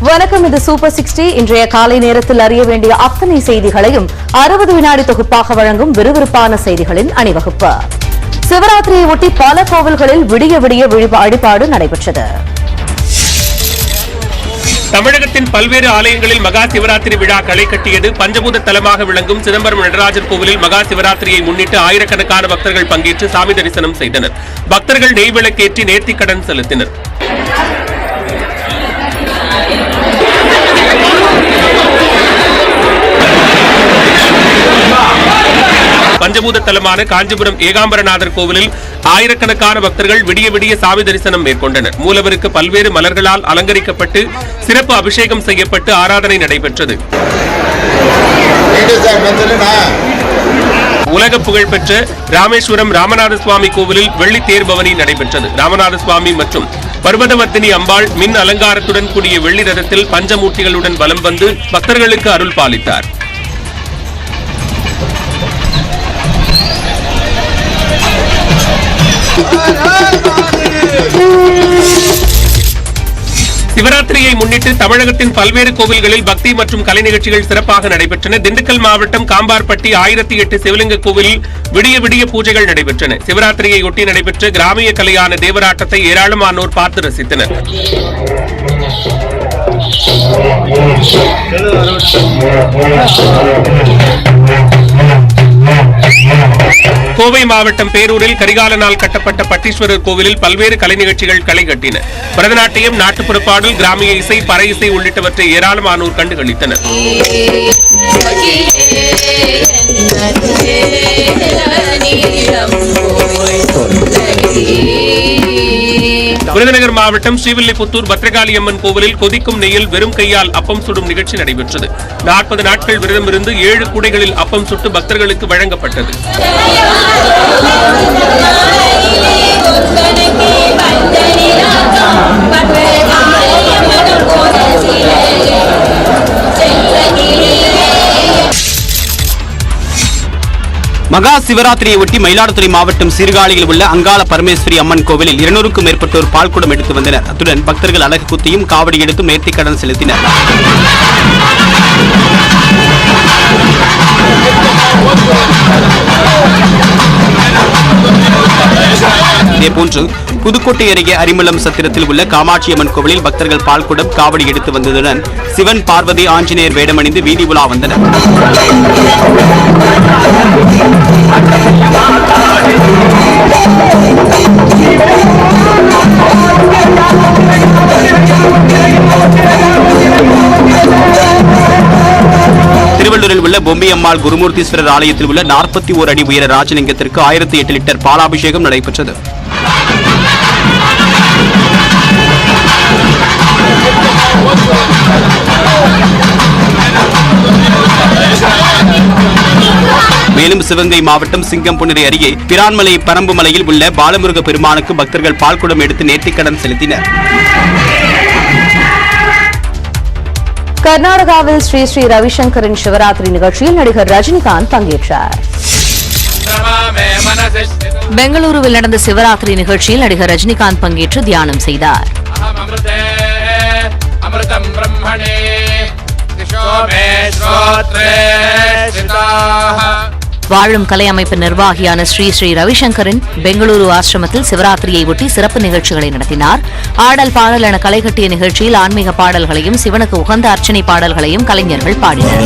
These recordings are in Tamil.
வணக்கம், இது சூப்பர் 60. இன்றைய காலை நேரத்தில் அறிய வேண்டிய அத்தனை செய்திகளையும் 60 வினாடி தொகுப்பாக வழங்கும் விறுவிறுப்பான செய்திகளின் அணிவகுப்பு. சிவராத்திரியை ஒட்டி பல கோவில்களில் விடிய விடிய வழிபாடு நடைபெற்றது. தமிழகத்தின் பல்வேறு ஆலயங்களில் மகா சிவராத்திரி விழா களை கட்டியது. பஞ்சபூத தலமாக விளங்கும் சிதம்பரம் நடராஜர் கோவிலில் மகா சிவராத்திரியை முன்னிட்டு ஆயிரக்கணக்கான பக்தர்கள் பங்கேற்று சாமி தரிசனம் செய்தனர். பக்தர்கள் நெய்விளக்கேற்றி நேர்த்திக்கடன் செலுத்தினர். பஞ்சபூத தலமான காஞ்சிபுரம் ஏகாம்பரநாதர் கோவிலில் ஆயிரக்கணக்கான பக்தர்கள் விடிய விடிய சாமி தரிசனம் மேற்கொண்டனர். மூலவருக்கு பல்வேறு மலர்களால் அலங்கரிக்கப்பட்டு சிறப்பு அபிஷேகம் செய்யப்பட்டு ஆராதனை நடைபெற்றது. உலக புகழ்பெற்ற ராமேஸ்வரம் ராமநாத சுவாமி கோவிலில் வெள்ளி தேர்பவனி நடைபெற்றது. ராமநாத சுவாமி மற்றும் பர்வதவர்த்தினி அம்பாள் மின் அலங்காரத்துடன் கூடிய வெள்ளி ரதத்தில் பஞ்சமூர்த்திகளுடன் வலம் வந்து பக்தர்களுக்கு அருள் பாலித்தார். சிவராத்திரியை முன்னிட்டு தமிழகத்தின் பல்வேறு கோவில்களில் பக்தி மற்றும் கலை நிகழ்ச்சிகள் சிறப்பாக நடைபெற்றன. திண்டுக்கல் மாவட்டம் காம்பார்பட்டி 1008 சிவலிங்க கோவிலில் விடிய விடிய பூஜைகள் நடைபெற்றன. சிவராத்திரியை ஒட்டி நடைபெற்ற கிராமிய கலையான தேவராட்டத்தை ஏராளமானோர் பார்த்து ரசித்தனர். கோவை மாவட்டம் பேரூரில் கரிகால நாள் கட்டப்பட்ட பட்டீஸ்வரர் கோவிலில் பல்வேறு கலை நிகழ்ச்சிகள் களை கட்டின. பரதநாட்டியம், நாட்டுப்புற பாடல், கிராமிய இசை, பறை இசை உள்ளிட்டவற்றை ஏராளமானோர் கண்டுகளித்தனர். விருதுநகர் மாவட்டம் ஸ்ரீவில்லிபுத்தூர் பத்ரகாளி அம்மன் கோவிலில் கொதிக்கும் நெய்யில் வெறும் கையால் அப்பம் சுடும் நிகழ்ச்சி நடைபெற்றது. 40 நாட்கள் விரதம் இருந்து 7 கூடைகளில் அப்பம் சுட்டு பக்தர்களுக்கு வழங்கப்பட்டது. மகா சிவராத்திரியை ஒட்டி மயிலாடுதுறை மாவட்டம் சீர்காழியில் உள்ள அங்காள பரமேஸ்வரி அம்மன் கோவிலில் 200க்கும் மேற்பட்டோர் பால்குடம் எடுத்து வந்தனர். அத்துடன் பக்தர்கள் அலகு குத்தியும் காவடி எடுத்தும் நேர்த்திக்கடன் செலுத்தினர். இதேபோன்று புதுக்கோட்டை அருகே அரிமளம் சத்திரத்தில் உள்ள காமாட்சி அம்மன் கோவிலில் பக்தர்கள் பால்குடம் காவடி எடுத்து வந்ததுடன் சிவன், பார்வதி, ஆஞ்சநேயர் வேடமணிந்து வீதி உலா வந்தனர். திருவள்ளூரில் உள்ள பொம்பை அம்மாள் குருமூர்த்தீஸ்வரர் ஆலயத்தில் உள்ள 41 அடி உயர ராஜலிங்கத்திற்கு 1008 லிட்டர் பாலாபிஷேகம் நடைபெற்றது. மேலும் சிவகங்கை மாவட்டம் சிங்கம்புணரி அருகே பிரான்மலை பரம்புமலையில் உள்ள பாலமுருக பெருமானுக்கு பக்தர்கள் பால்குடம் எடுத்து நேர்த்திக்கடன் செலுத்தினர். கர்நாடகாவில் ஸ்ரீ ஸ்ரீ ரவிசங்கரின் சிவராத்திரி நிகழ்ச்சியில் நடிகர் ரஜினிகாந்த் பங்கேற்றார். பெங்களூருவில் நடந்த சிவராத்திரி நிகழ்ச்சியில் நடிகர் ரஜினிகாந்த் பங்கேற்று தியானம் செய்தார். வாழும் கலை அமைப்பு நிர்வாகியான ஸ்ரீ ஸ்ரீ ரவிசங்கரின் பெங்களூரு ஆசிரமத்தில் சிவராத்திரியை ஒட்டி சிறப்பு நிகழ்ச்சிகளை நடத்தினார். ஆடல், பாடல் என களை கட்டிய நிகழ்ச்சியில் ஆன்மீக பாடல்களையும் சிவனுக்கு உகந்த அர்ச்சனை பாடல்களையும் கலைஞர்கள் பாடினர்.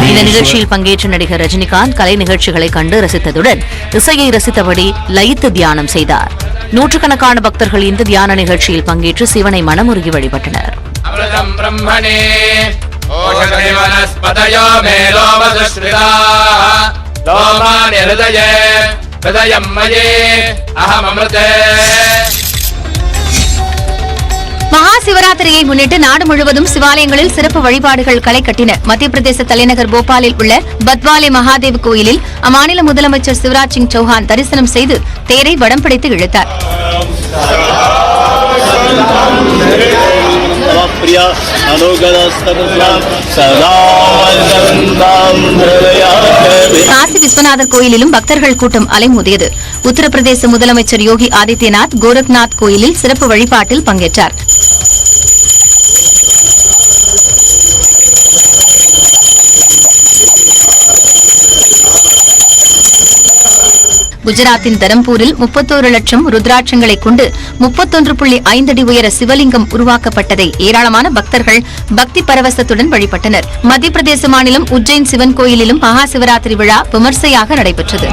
இந்த நிகழ்ச்சியில் பங்கேற்ற நடிகர் ரஜினிகாந்த் கலை நிகழ்ச்சிகளை கண்டு ரசித்ததுடன் இசையை ரசித்தபடி லயித்து தியானம் செய்தார். நூற்றுக்கணக்கான பக்தர்கள் இந்த தியான நிகழ்ச்சியில் பங்கேற்று சிவனை மனமுருகி வழிபட்டனர். மகா சிவராத்திரியை முன்னிட்டு நாடு முழுவதும் சிவாலயங்களில் சிறப்பு வழிபாடுகள் களை கட்டின. மத்திய பிரதேச தலைநகர் போபாலில் உள்ள பத்வாலே மகாதேவ் கோயிலில் அம்மாநில முதலமைச்சர் சிவராஜ் சிங் சௌஹான் தரிசனம் செய்து தேரை வடம் பிடித்து இழுத்தார். प्रिया अनुगतस्तदा सदा वसन्तं हृदयामि. காசி விஸ்வநாதர் கோயிலிலும் பக்தர்கள் கூட்டம் அலைமோதியது. உத்தரப்பிரதேச முதலமைச்சர் யோகி ஆதித்யநாத் கோரக்நாத் கோயிலில் சிறப்பு வழிபாட்டில் பங்கேற்றார். குஜராத்தின் தரம்பூரில் 31 லட்சம் ருத்ராட்சங்களை கொண்டு 31.5 அடி உயர சிவலிங்கம் உருவாக்கப்பட்டதை ஏராளமான பக்தர்கள் பக்தி பரவசத்துடன் வழிபட்டனர். மத்திய பிரதேச மாநிலம் உஜ்ஜைன் சிவன் கோயிலிலும் மகா சிவராத்திரி விழா விமர்சையாக நடைபெற்றது.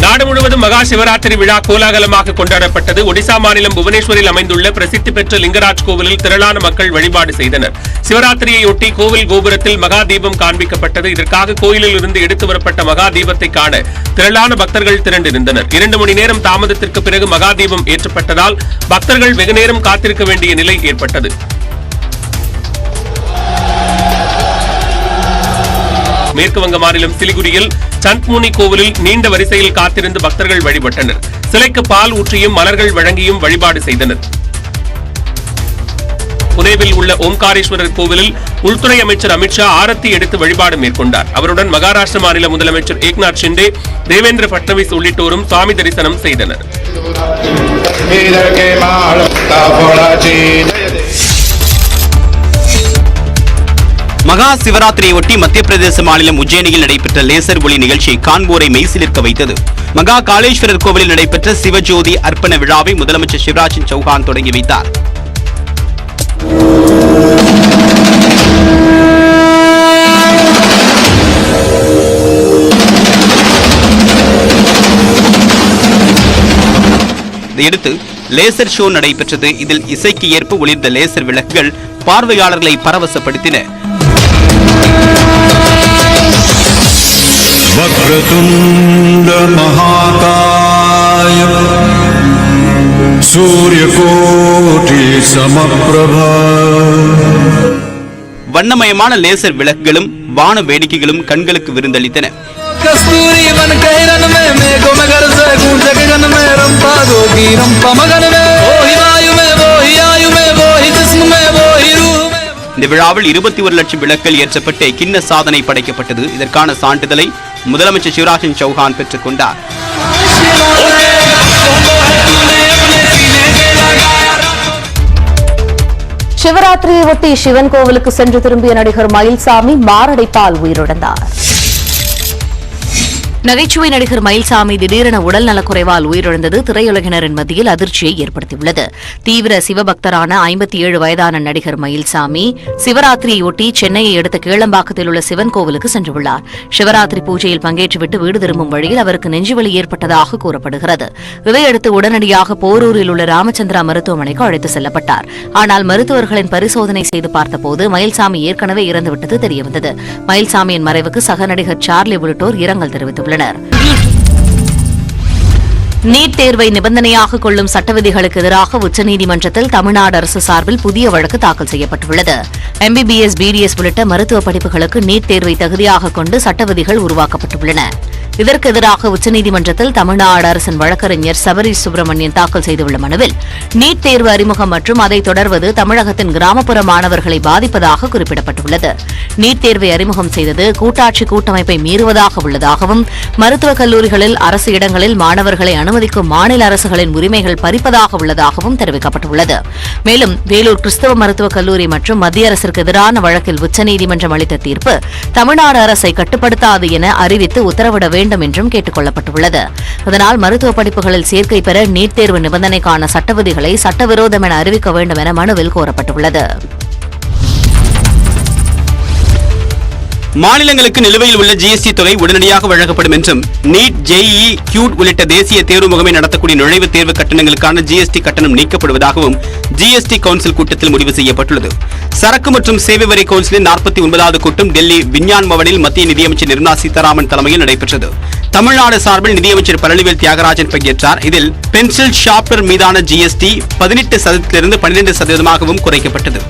நாடு முழுவதும் மகா சிவராத்திரி விழா கோலாகலமாக கொண்டாடப்பட்டது. ஒடிசா மாநிலம் புவனேஸ்வரில் அமைந்துள்ள பிரசித்தி பெற்ற லிங்கராஜ் கோவிலில் திரளான மக்கள் வழிபாடு செய்தனர். சிவராத்திரியையொட்டி கோவில் கோபுரத்தில் மகா தீபம் காண்பிக்கப்பட்டது. இதற்காக கோயிலில் இருந்து எடுத்து வரப்பட்ட மகா தீபத்தை காண திரளான பக்தர்கள் திரண்டிருந்தனர். 2 மணி நேரம் தாமதத்திற்கு பிறகு மகா தீபம் ஏற்றப்பட்டதால் பக்தர்கள் வெகுநேரம் காத்திருக்க வேண்டிய நிலை ஏற்பட்டது. மேற்கு வங்க மாநிலம் சிலிகுரியில் சந்த்முனி கோவிலில் நீண்ட வரிசையில் காத்திருந்து பக்தர்கள் வழிபட்டனர். சிலைக்கு பால் ஊற்றியும் மலர்கள் வழங்கியும் வழிபாடு செய்தனர். புனேவில் உள்ள ஓம்காரேஸ்வரர் கோவிலில் உள்துறை அமைச்சர் அமித்ஷா ஆரத்தி எடுத்து வழிபாடு மேற்கொண்டார். அவருடன் மகாராஷ்டிர மாநில முதலமைச்சர் ஏக்நாத் ஷிண்டே, தேவேந்திர பட்னவிஸ் உள்ளிட்டோரும் சுவாமி தரிசனம் செய்தனர். மகா சிவராத்திரியையொட்டி மத்திய பிரதேச மாநிலம் உஜ்ஜயினியில் நடைபெற்ற லேசர் ஒளி நிகழ்ச்சி காண்போரை மெய்சிலிர்க்க வைத்தது. மகா காளேஸ்வரர் கோவிலில் நடைபெற்ற சிவஜோதி அர்ப்பண விழாவை முதலமைச்சர் சிவராஜ் சிங் சௌஹான் தொடங்கி வைத்தார். இதையடுத்து லேசர் ஷோ நடைபெற்றது. இதில் இசைக்கு ஏற்ப ஒளிர்ந்த லேசர் விளக்குகள் பார்வையாளர்களை பரவசப்படுத்தின. वक्रतुंड महाकाय सूर्यकोटि समप्रभा. வண்ணமயமான லேசர் விளக்குகளும் வான வேடிக்கைகளும் கண்களுக்கு விருந்தளித்தன. कस्तूरी बन के रन में मेघों में घर से गूंजे गगन में रंपा जोगी रंपा मगन में वो ही वायु में वो ही आयु में वो ही जिस्म में वो ही रूह में. இந்த விழாவில் 21 லட்சம் விளக்குகள் ஏற்றப்பட்டு கின்ன சாதனை படைக்கப்பட்டது. இதற்கான சான்றிதழை முதலமைச்சர் சிவராஜ் சிங் சௌஹான் பெற்றுக் கொண்டார். சிவராத்திரியை ஒட்டி சிவன் கோவிலுக்கு சென்று திரும்பிய நடிகர் மயில்சாமி மாரடைப்பால் உயிரிழந்தார். நகைச்சுவை நடிகர் மயில்சாமி திடீரென உடல் நலக்குறைவால் உயிரிழந்தது திரையுலகினரின் மத்தியில் அதிர்ச்சியை ஏற்படுத்தியுள்ளது. தீவிர சிவபக்தரான 57 வயதான நடிகர் மயில்சாமி சிவராத்திரியையொட்டி சென்னையை அடுத்த கீழம்பாக்கத்தில் உள்ள சிவன் கோவிலுக்கு சென்றுள்ளார். சிவராத்திரி பூஜையில் பங்கேற்றுவிட்டு வீடு திரும்பும் வழியில் அவருக்கு நெஞ்சுவலி ஏற்பட்டதாக கூறப்படுகிறது. இதையடுத்து உடனடியாக போரூரில் உள்ள ராமச்சந்திரா மருத்துவமனைக்கு அழைத்து செல்லப்பட்டார். ஆனால் மருத்துவர்களின் பரிசோதனை செய்து பார்த்தபோது மயில்சாமி ஏற்கனவே இறந்துவிட்டது தெரியவந்தது. மயில்சாமியின் மறைவுக்கு சக நடிகர் சார்லி உள்ளிட்டோர் இரங்கல் தெரிவித்துள்ளனர். நீட் தேர்வை நிபந்தனையாக கொள்ளும் சட்ட விதிகளுக்கு எதிராக உச்சநீதிமன்றத்தில் தமிழ்நாடு அரசு சார்பில் புதிய வழக்கு தாக்கல் செய்யப்பட்டுள்ளது. MBBS, BDS உள்ளிட்ட மருத்துவ படிப்புகளுக்கு நீட் தேர்வை தகுதியாக கொண்டு சட்ட விதிகள் உருவாக்கப்பட்டுள்ளன. இதற்கு எதிராக உச்சநீதிமன்றத்தில் தமிழ்நாடு அரசின் வழக்கறிஞர் சபரீஷ் சுப்பிரமணியன் தாக்கல் செய்துள்ள மனுவில் நீட் தேர்வு அறிமுகம் மற்றும் அதை தொடர்வது தமிழகத்தின் கிராமப்புற மாணவர்களை பாதிப்பதாக குறிப்பிடப்பட்டுள்ளது. நீட் தேர்வை அறிமுகம் செய்தது கூட்டாட்சி கூட்டமைப்பை மீறுவதாக உள்ளதாகவும் மருத்துவக் கல்லூரிகளில் அரசு இடங்களில் மாணவர்களை அனுமதிக்கும் மாநில அரசுகளின் உரிமைகள் பறிப்பதாக உள்ளதாகவும் தெரிவிக்கப்பட்டுள்ளது. மேலும் வேலூர் கிறிஸ்தவ மருத்துவக் கல்லூரி மற்றும் மத்திய அரசிற்கு எதிரான வழக்கில் உச்சநீதிமன்றம் அளித்த தீர்ப்பு தமிழ்நாடு அரசை கட்டுப்படுத்தாது என அறிவித்து உத்தரவிட வேண்டும் என்றும் கேட்டுக் கொள்ளப்பட்டுள்ளது. இதனால் மருத்துவ படிப்புகளில் சேர்க்கை பெற நீட் தேர்வு நிபந்தனைக்கான சட்ட விதிகளை சட்டவிரோதம் என அறிவிக்க வேண்டும் என மனுவில் கோரப்பட்டுள்ளது. மாநிலங்களுக்கு நிலுவையில் உள்ள GST தொகை உடனடியாக வழங்கப்படும் என்றும் நீட், JEE, QUT உள்ளிட்ட தேசிய தேர்வு முகமை நடத்தக்கூடிய நுழைவுத் தேர்வு கட்டணங்களுக்கான GST கட்டணம் நீக்கப்படுவதாகவும் GST கவுன்சில் கூட்டத்தில் முடிவு செய்யப்பட்டுள்ளது. சரக்கு மற்றும் சேவை வரி கவுன்சிலின் 49வது கூட்டம் டெல்லி விஞ்ஞான் பவனில் மத்திய நிதியமைச்சர் நிர்மலா சீதாராமன் தலைமையில் நடைபெற்றது. தமிழ்நாடு சார்பில் நிதியமைச்சர் பழனிவேல் தியாகராஜன் பங்கேற்றார். இதில் பென்சில் ஷார்ப்னர் மீதான GST 18% 12% குறைக்கப்பட்டது.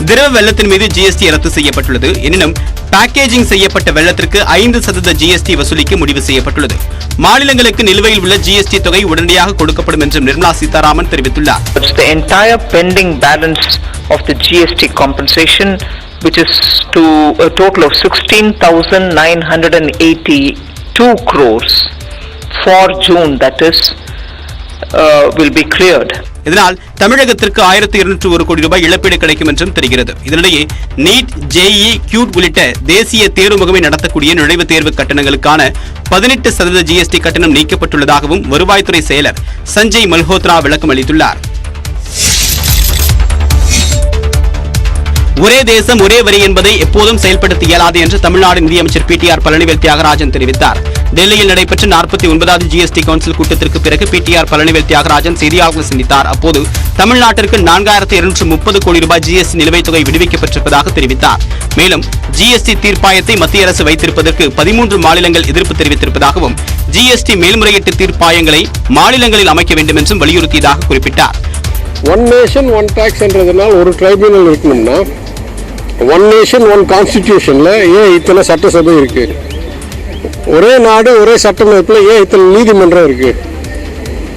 திரவ வெள்ளத்தின் மீது ஜிஎஸ்டி ரத்து செய்யப்பட்டுள்ளது. எனினும் பேக்கேஜிங் செய்யப்பட்ட வெள்ளத்திற்கு 5% ஜிஎஸ்டி வசூலிக்க முடிவு செய்யப்பட்டுள்ளது. மாநிலங்களுக்கு நிலுவையில் உள்ள ஜிஎஸ்டி தொகை உடனடியாக கொடுக்கப்படும் என்றும் நிர்மலா சீதாராமன் தெரிவித்துள்ளார். The entire pending balance of the GST compensation, which is to a total of 16,982 crores for June, that is, will be cleared. இதனால் தமிழகத்திற்கு 1201 கோடி ரூபாய் இழப்பீடு கிடைக்கும் என்றும் தெரிகிறது. இதனிடையே நீட், ஜேஇஇ, கியூட் உள்ளிட்ட தேசிய தேர்வு முகமை நடத்தக்கூடிய நுழைவுத் தேர்வு கட்டணங்களுக்கான 18% ஜிஎஸ்டி கட்டணம் நீக்கப்பட்டுள்ளதாகவும் வருவாய்த்துறை செயலர் சஞ்சய் மல்ஹோத்ரா விளக்கம் அளித்துள்ளார். ஒரே தேசம் ஒரே வரி என்பதை எப்போதும் செயல்படுத்த இயலாது என்று தமிழ்நாடு நிதியமைச்சர் பிடிஆர் பழனிவேல் தியாகராஜன் தெரிவித்தார். டெல்லியில் நடைபெற்ற 49வது ஜிஎஸ்டி கவுன்சில் கூட்டத்திற்கு பிறகு பிடிஆர் பழனிவேல் தியாகராஜன் செய்தியாளர்களை சந்தித்தார். அப்போது தமிழ்நாட்டிற்கு 4230 கோடி ரூபாய் ஜிஎஸ்டி நிலுவைத் தொகை விடுவிக்கப்பட்டிருப்பதாக தெரிவித்தார். மேலும் ஜிஎஸ்டி தீர்ப்பாயத்தை மத்திய அரசு வைத்திருப்பதற்கு 13 மாநிலங்கள் எதிர்ப்பு தெரிவித்திருப்பதாகவும் ஜிஎஸ்டி மேல்முறையீட்டு தீர்ப்பாயங்களை மாநிலங்களில் அமைக்க வேண்டும் என்றும் வலியுறுத்தியதாக குறிப்பிட்டார். ஒன் நேஷன் ஒன் டாக்ஸ் என்றதுனால் ஒரு ட்ரைபியூனல் இருக்கணும்னா ஒன் நேஷன் ஒன் கான்ஸ்டிடியூஷன்ல ஏன் இத்தனை சட்டசபை இருக்கு? ஒரே நாடு ஒரே சட்டமைப்பில் ஏன் இத்தனை நீதிமன்றம் இருக்கு?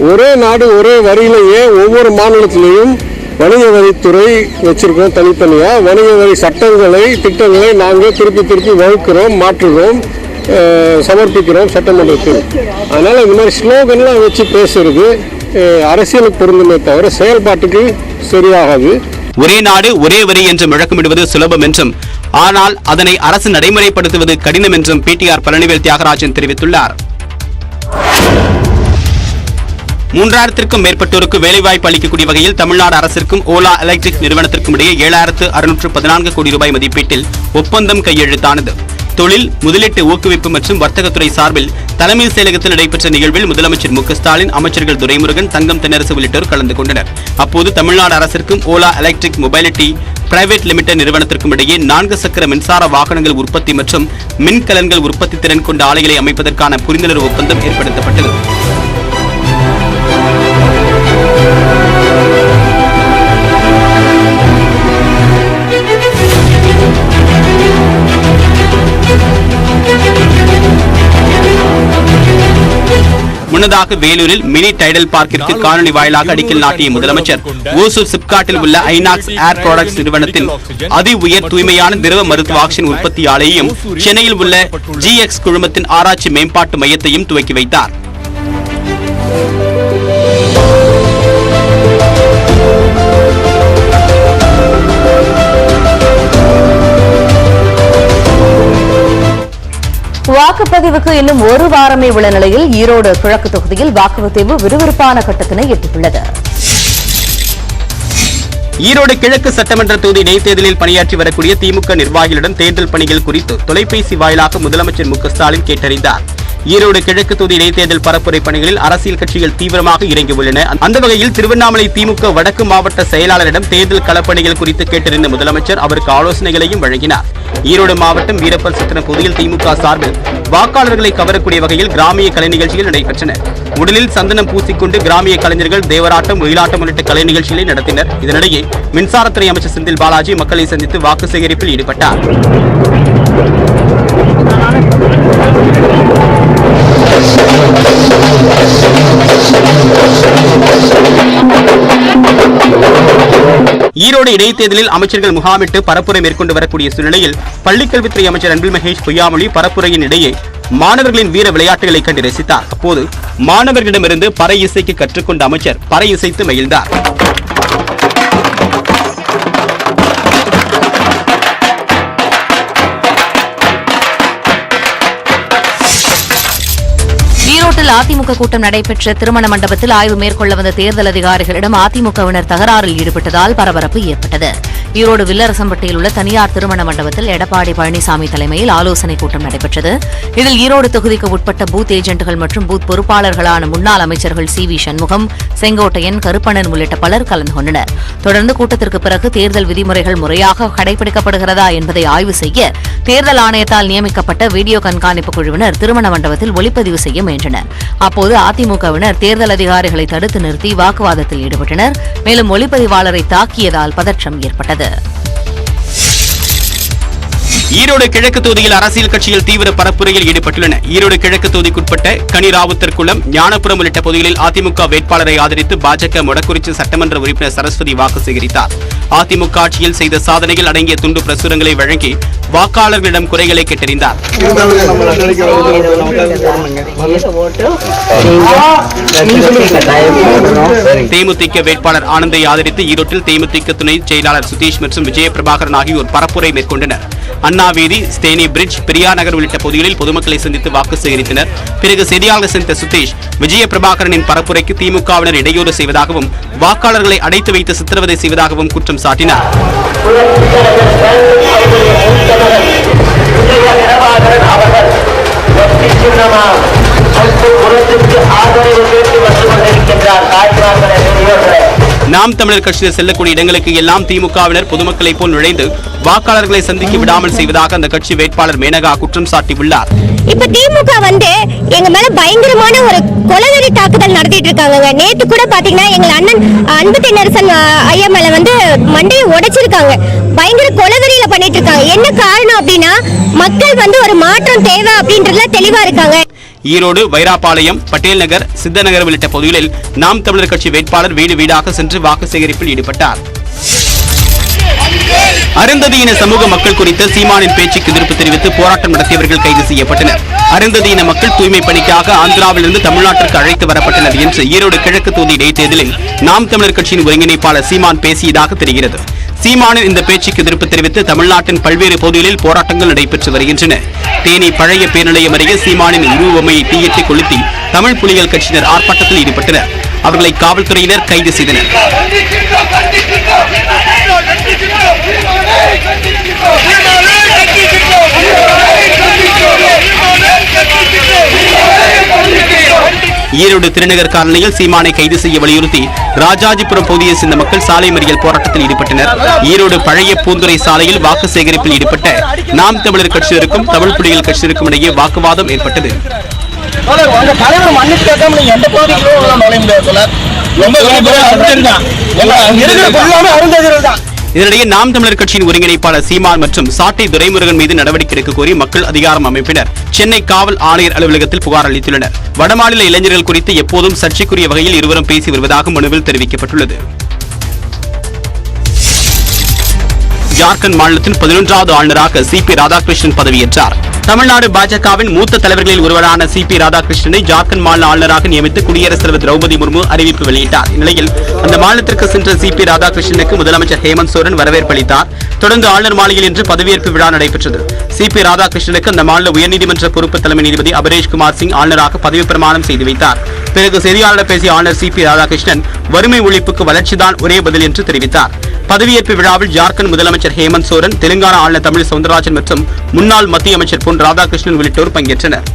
ஒரே நாடு ஒரே வரியில ஏன் ஒவ்வொரு மாநிலத்திலையும் வணிக வரித்துறை வச்சிருக்கோம் தனித்தனியா? வணிக வரி சட்டங்களை, திட்டங்களை நாங்கள் திருப்பி வகுக்கிறோம், மாற்றுகிறோம், சமர்ப்பிக்கிறோம் சட்டமன்றத்தில். அதனால இந்த மாதிரி ஸ்லோகன்லாம் வச்சு பேசுறது அரசியலுக்கு பொருந்துமே தவிர செயல்பாட்டுக்கு சரியாகாது. ஒரே நாடு ஒரே வரி என்று முழக்கமிடுவது சுலபம் என்றும், ஆனால் அதனை அரசு நடைமுறைப்படுத்துவது கடினம் என்றும் பிடிஆர் பழனிவேல் தியாகராஜன் தெரிவித்துள்ளார். 3000க்கும் மேற்பட்டோருக்கு வேலைவாய்ப்பு அளிக்கக்கூடிய வகையில் தமிழ்நாடு அரசிற்கும் ஓலா எலக்ட்ரிக் நிறுவனத்திற்கும் இடையே 7614 கோடி ரூபாய் மதிப்பீட்டில் ஒப்பந்தம் கையெழுத்தானது. தொழில், முதலீட்டு ஊக்குவிப்பு மற்றும் வர்த்தகத்துறை சார்பில் தலைமைச் செயலகத்தில் நடைபெற்ற நிகழ்வில் முதலமைச்சர் மு.க. ஸ்டாலின், அமைச்சர்கள் துரைமுருகன், தங்கம் தென்னரசு உள்ளிட்டோர் கலந்து கொண்டனர். அப்போது தமிழ்நாடு அரசிற்கும் Ola electric mobility private limited நிறுவனத்திற்கும் இடையே 4 சக்கர மின்சார வாகனங்கள் உற்பத்தி மற்றும் மின்கலன்கள் உற்பத்தி திறன் கொண்ட ஆலைகளை அமைப்பதற்கான புரிந்துணர்வு ஒப்பந்தம் ஏற்படுத்தப்பட்டது. முன்னதாக வேலூரில் மினி டைடல் பார்க்கிற்கு காணொலி வாயிலாக அடிக்கல் நாட்டிய முதலமைச்சர் ஓசூர் சிப்காட்டில் உள்ள ஐநாக்ஸ் ஏர் ப்ராடக்ட்ஸ் நிறுவனத்தின் அதி உயர் தூய்மையான திரவ மருத்துவ ஆக்சிஜன் உற்பத்தி ஆலையையும் சென்னையில் உள்ள ஜிஎக்ஸ் குழுமத்தின் ஆராய்ச்சி மேம்பாட்டு மையத்தையும் துவக்கி வைத்தார். வாக்குப்பதிவுக்கு இன்னும் ஒரு வாரமே உள்ள நிலையில் ஈரோடு கிழக்கு தொகுதியில் வாக்குப்பதிவு விறுவிறுப்பான கட்டத்தினை எட்டியுள்ளது. ஈரோடு கிழக்கு சட்டமன்ற தொகுதி இடைத்தேர்தலில் பணியாற்றி வரக்கூடிய திமுக நிர்வாகிகளிடம் தேர்தல் பணிகள் குறித்து தொலைபேசி வாயிலாக முதலமைச்சர் மு.க. ஸ்டாலின் கேட்டறிந்தார். ஈரோடு கிழக்கு தொகுதி இடைத்தேர்தல் பரப்புரை பணிகளில் அரசியல் கட்சிகள் தீவிரமாக இறங்கியுள்ளன. அந்த வகையில் திருவண்ணாமலை திமுக வடக்கு மாவட்ட செயலாளரிடம் தேர்தல் களப்பணிகள் குறித்து கேட்டறிந்த முதலமைச்சர் அவருக்கு ஆலோசனைகளையும் வழங்கினார். ஈரோடு மாவட்டம் வீரப்பன் சத்திரம் பகுதியில் திமுக சார்பில் வாக்காளர்களை கவரக்கூடிய வகையில் கிராமிய கலை நிகழ்ச்சிகள் நடைபெற்றன. உடலில் சந்தனம் பூசிக்கொண்டு கிராமிய கலைஞர்கள் தேவராட்டம், ஒயிலாட்டம் உள்ளிட்ட கலை நிகழ்ச்சிகளை நடத்தினர். இதனிடையே மின்சாரத்துறை அமைச்சர் செந்தில் பாலாஜி மக்களை சந்தித்து வாக்கு சேகரிப்பில் ஈடுபட்டார். ஈரோடு இடைத்தேர்தலில் அமைச்சர்கள் முகாமிட்டு பரப்புரை மேற்கொண்டு வரக்கூடிய சூழ்நிலையில் பள்ளிக்கல்வித்துறை அமைச்சர் அன்பில் மகேஷ் பொய்யாமொழி பரப்புரையின் இடையே மாணவர்களின் வீர விளையாட்டுகளை கண்டு ரசித்தார். அப்போது மாணவர்களிடமிருந்து பறை இசைக்கு கற்றுக்கொண்ட அமைச்சர் பறை இசைத்து மகிழ்ந்தார். ஈரோட்டில் அதிமுக கூட்டம் நடைபெற்ற திருமண மண்டபத்தில் ஆய்வு மேற்கொள்ள வந்த தேர்தல் அதிகாரிகளிடம் அதிமுகவினர் தகராறில் ஈடுபட்டதால் பரபரப்பு ஏற்பட்டது. ஈரோடு வில்லரசம்பட்டியில் உள்ள தனியார் திருமண மண்டபத்தில் எடப்பாடி பழனிசாமி தலைமையில் ஆலோசனைக் கூட்டம் நடைபெற்றது. இதில் ஈரோடு தொகுதிக்கு உட்பட்ட பூத் ஏஜென்ட்டுகள் மற்றும் பூத் பொறுப்பாளர்களான முன்னாள் அமைச்சர்கள் சி.வி. சண்முகம், செங்கோட்டையன், கருப்பணன் உள்ளிட்ட பலர் கலந்து கொண்டனர். தொடர்ந்து கூட்டத்திற்கு பிறகு தேர்தல் விதிமுறைகள் முறையாக கடைபிடிக்கப்படுகிறதா என்பதை ஆய்வு செய்ய தேர்தல் ஆணையத்தால் நியமிக்கப்பட்ட வீடியோ கண்காணிப்பு குழுவினர் திருமண மண்டபத்தில் ஒளிப்பதிவு செய்ய முயன்றனர். அப்போது அதிமுகவினர் தேர்தல் அதிகாரிகளை தடுத்து நிறுத்தி வாக்குவாதத்தில் ஈடுபட்டனர். மேலும் ஒளிப்பதிவாளரை தாக்கியதால் பதற்றம் ஏற்பட்டது. ஈரோடு கிழக்கு தொகுதியில் அரசியல் கட்சிகள் தீவிர பரப்புரையில் ஈடுபட்டுள்ளன. ஈரோடு கிழக்கு தொகுதிக்குட்பட்ட கனிராவுத்தர்குளம், ஞானபுரம் உள்ளிட்ட பகுதிகளில் அதிமுக வேட்பாளரை ஆதரித்து பாஜக மொடக்குறிச்சி சட்டமன்ற உறுப்பினர் சரஸ்வதி வாக்கு சேகரித்தார். அதிமுக ஆட்சியில் செய்த சாதனைகள் அடங்கிய துண்டு பிரசுரங்களை வழங்கி வாக்காளர்களிடம் குறைகளை கேட்டறிந்தார். தேமுதிக வேட்பாளர் ஆனந்தை ஆதரித்து ஈரோட்டில் தேமுதிக துணை செயலாளர் சுதீஷ் மற்றும் விஜயபிரபாகரன் ஆகியோர் பரப்புரை மேற்கொண்டனர். அண்ணா வீதி, ஸ்டேனி பிரிட்ஜ், பெரியார் நகர் உள்ளிட்ட பகுதிகளில் பொதுமக்களை சந்தித்து வாக்கு சேகரித்தனர். பிறகு செய்தியாளர் சந்தித்த சுதீஷ் விஜயபிரபாகரனின் பரப்புரைக்கு திமுகவினர் இடையூறு செய்வதாகவும் வாக்காளர்களை அடைத்து வைத்து சித்திரவதை செய்வதாகவும் குற்றம் சாட்டினார். நாம் தமிழர் கட்சியில் செல்லக்கூடிய இடங்களுக்கு எல்லாம் திமுகவினர் பொதுமக்களை போல் நுழைந்து வாக்காளர்களை சந்திக்க விடாமல் செய்வதாக அந்த கட்சி வேட்பாளர் மேனகா குற்றம் சாட்டியுள்ளார். இப்ப திமுக எங்க மேல பயங்கரமான ஒரு கொலவெறி தாக்குதல் நடத்திட்டு இருக்காங்க. நேற்று கூட பாத்தீங்கன்னா எங்க அண்ணன் அன்பு தென்னரசன் ஐயா மேல மண்டையை உடைச்சிருக்காங்க. பயங்கர கொலவெறியில பண்ணிட்டு இருக்காங்க. என்ன காரணம் அப்படின்னா மக்கள் ஒரு மாற்றம் தேவை அப்படின்றதுல தெளிவா இருக்காங்க. ஈரோடு, வைராபாளையம், பட்டேல் நகர், சித்தநகர் உள்ளிட்ட பகுதிகளில் நாம் தமிழர் கட்சி வேட்பாளர் வீடு வீடாக சென்று வாக்கு சேகரிப்பில் ஈடுபட்டார். அருந்ததியின சமூக மக்கள் குறித்த சீமானின் பேச்சுக்கு எதிர்ப்பு தெரிவித்து போராட்டம் நடத்தியவர்கள் கைது செய்யப்பட்டனர். அருந்ததியின மக்கள் தூய்மை பணிக்காக ஆந்திராவிலிருந்து தமிழ்நாட்டிற்கு அழைத்து வரப்பட்டனர் என்று ஈரோடு கிழக்கு தொகுதி இடைத்தேர்தலில் நாம் தமிழர் கட்சியின் ஒருங்கிணைப்பாளர் சீமான் பேசியதாக தெரிகிறது. சீமானின் இந்த பேச்சுக்கு எதிர்ப்பு தெரிவித்து தமிழ்நாட்டின் பல்வேறு பகுதிகளில் போராட்டங்கள் நடைபெற்று வருகின்றன. தேனி பழைய பேரநிலையம் அருகே சீமானின் உருவமையை தீயிட்டு கொளுத்தி தமிழ் புலிகள் கட்சியினர் ஆர்ப்பாட்டத்தில் ஈடுபட்டனர். அவர்களை காவல்துறையினர் கைது செய்தனர். ஈரோடு திருநகர் காலனியில் சீமானை கைது செய்ய வலியுறுத்தி ராஜாஜிபுரம் பகுதியை சேர்ந்த மக்கள் சாலை மறியல் போராட்டத்தில் ஈடுபட்டனர். ஈரோடு பழைய பூந்துறை சாலையில் வாக்கு சேகரிப்பில் ஈடுபட்ட நாம் தமிழர் கட்சியினருக்கும் தமிழ் புலிகள் கட்சியினருக்கும் இடையே வாக்குவாதம் ஏற்பட்டது. இதனிடையே நாம் தமிழர் கட்சியின் ஒருங்கிணைப்பாளர் சீமான் மற்றும் சாட்டை துரைமுருகன் மீது நடவடிக்கை எடுக்க கோரி மக்கள் அதிகாரம் அமைப்பினர் சென்னை காவல் ஆணையர் அலுவலகத்தில் புகார் அளித்துள்ளனர். வடமாநில இளைஞர்கள் குறித்து எப்போதும் சர்ச்சைக்குரிய வகையில் இருவரும் பேசி வருவதாக மனுவில் தெரிவிக்கப்பட்டுள்ளது. ஜார்க்கண்ட் மாநிலத்தின் 11வது ஆளுநராக சிபி ராதாகிருஷ்ணன் பதவியேற்றார். தமிழ்நாடு பாஜகவின் மூத்த தலைவர்களில் ஒருவரான சிபி ராதாகிருஷ்ணனை ஜார்க்கண்ட் மாநில ஆளுநராக நியமித்து குடியரசுத் தலைவர் திரௌபதி முர்மு அறிவிப்பு வெளியிட்டார். இந்நிலையில் அந்த மாநிலத்திற்கு சென்ற சிபி ராதாகிருஷ்ணனுக்கு முதலமைச்சர் ஹேமந்த் சோரன் வரவேற்பு அளித்தார். தொடர்ந்து ஆளுநர் மாளிகையில் இன்று பதவியேற்பு விழா நடைபெற்றது. சிபி ராதாகிருஷ்ணனுக்கு அந்த மாநில உயர்நீதிமன்ற பொறுப்பு தலைமை நீதிபதி அபரேஷ்குமார் சிங் ஆளுநராக பதவி பிரமாணம் செய்து வைத்தார். பிறகு செய்தியாளர் பேசிய ஆளுநர் சிபி ராதாகிருஷ்ணன் வறுமை ஒழிப்புக்கு வளர்ச்சிதான் ஒரே பதில் என்று தெரிவித்தார். பதவியேற்பு விழாவில் ஜார்க்கண்ட் முதலமைச்சர் ஹேமந்த் சோரன், தெலுங்கானா ஆளுநர் தமிழ் சவுந்தரராஜன் மற்றும் முன்னாள் மத்திய அமைச்சர் பொன் ராதாகிருஷ்ணன் உள்ளிட்டோர் பங்கேற்றனர்.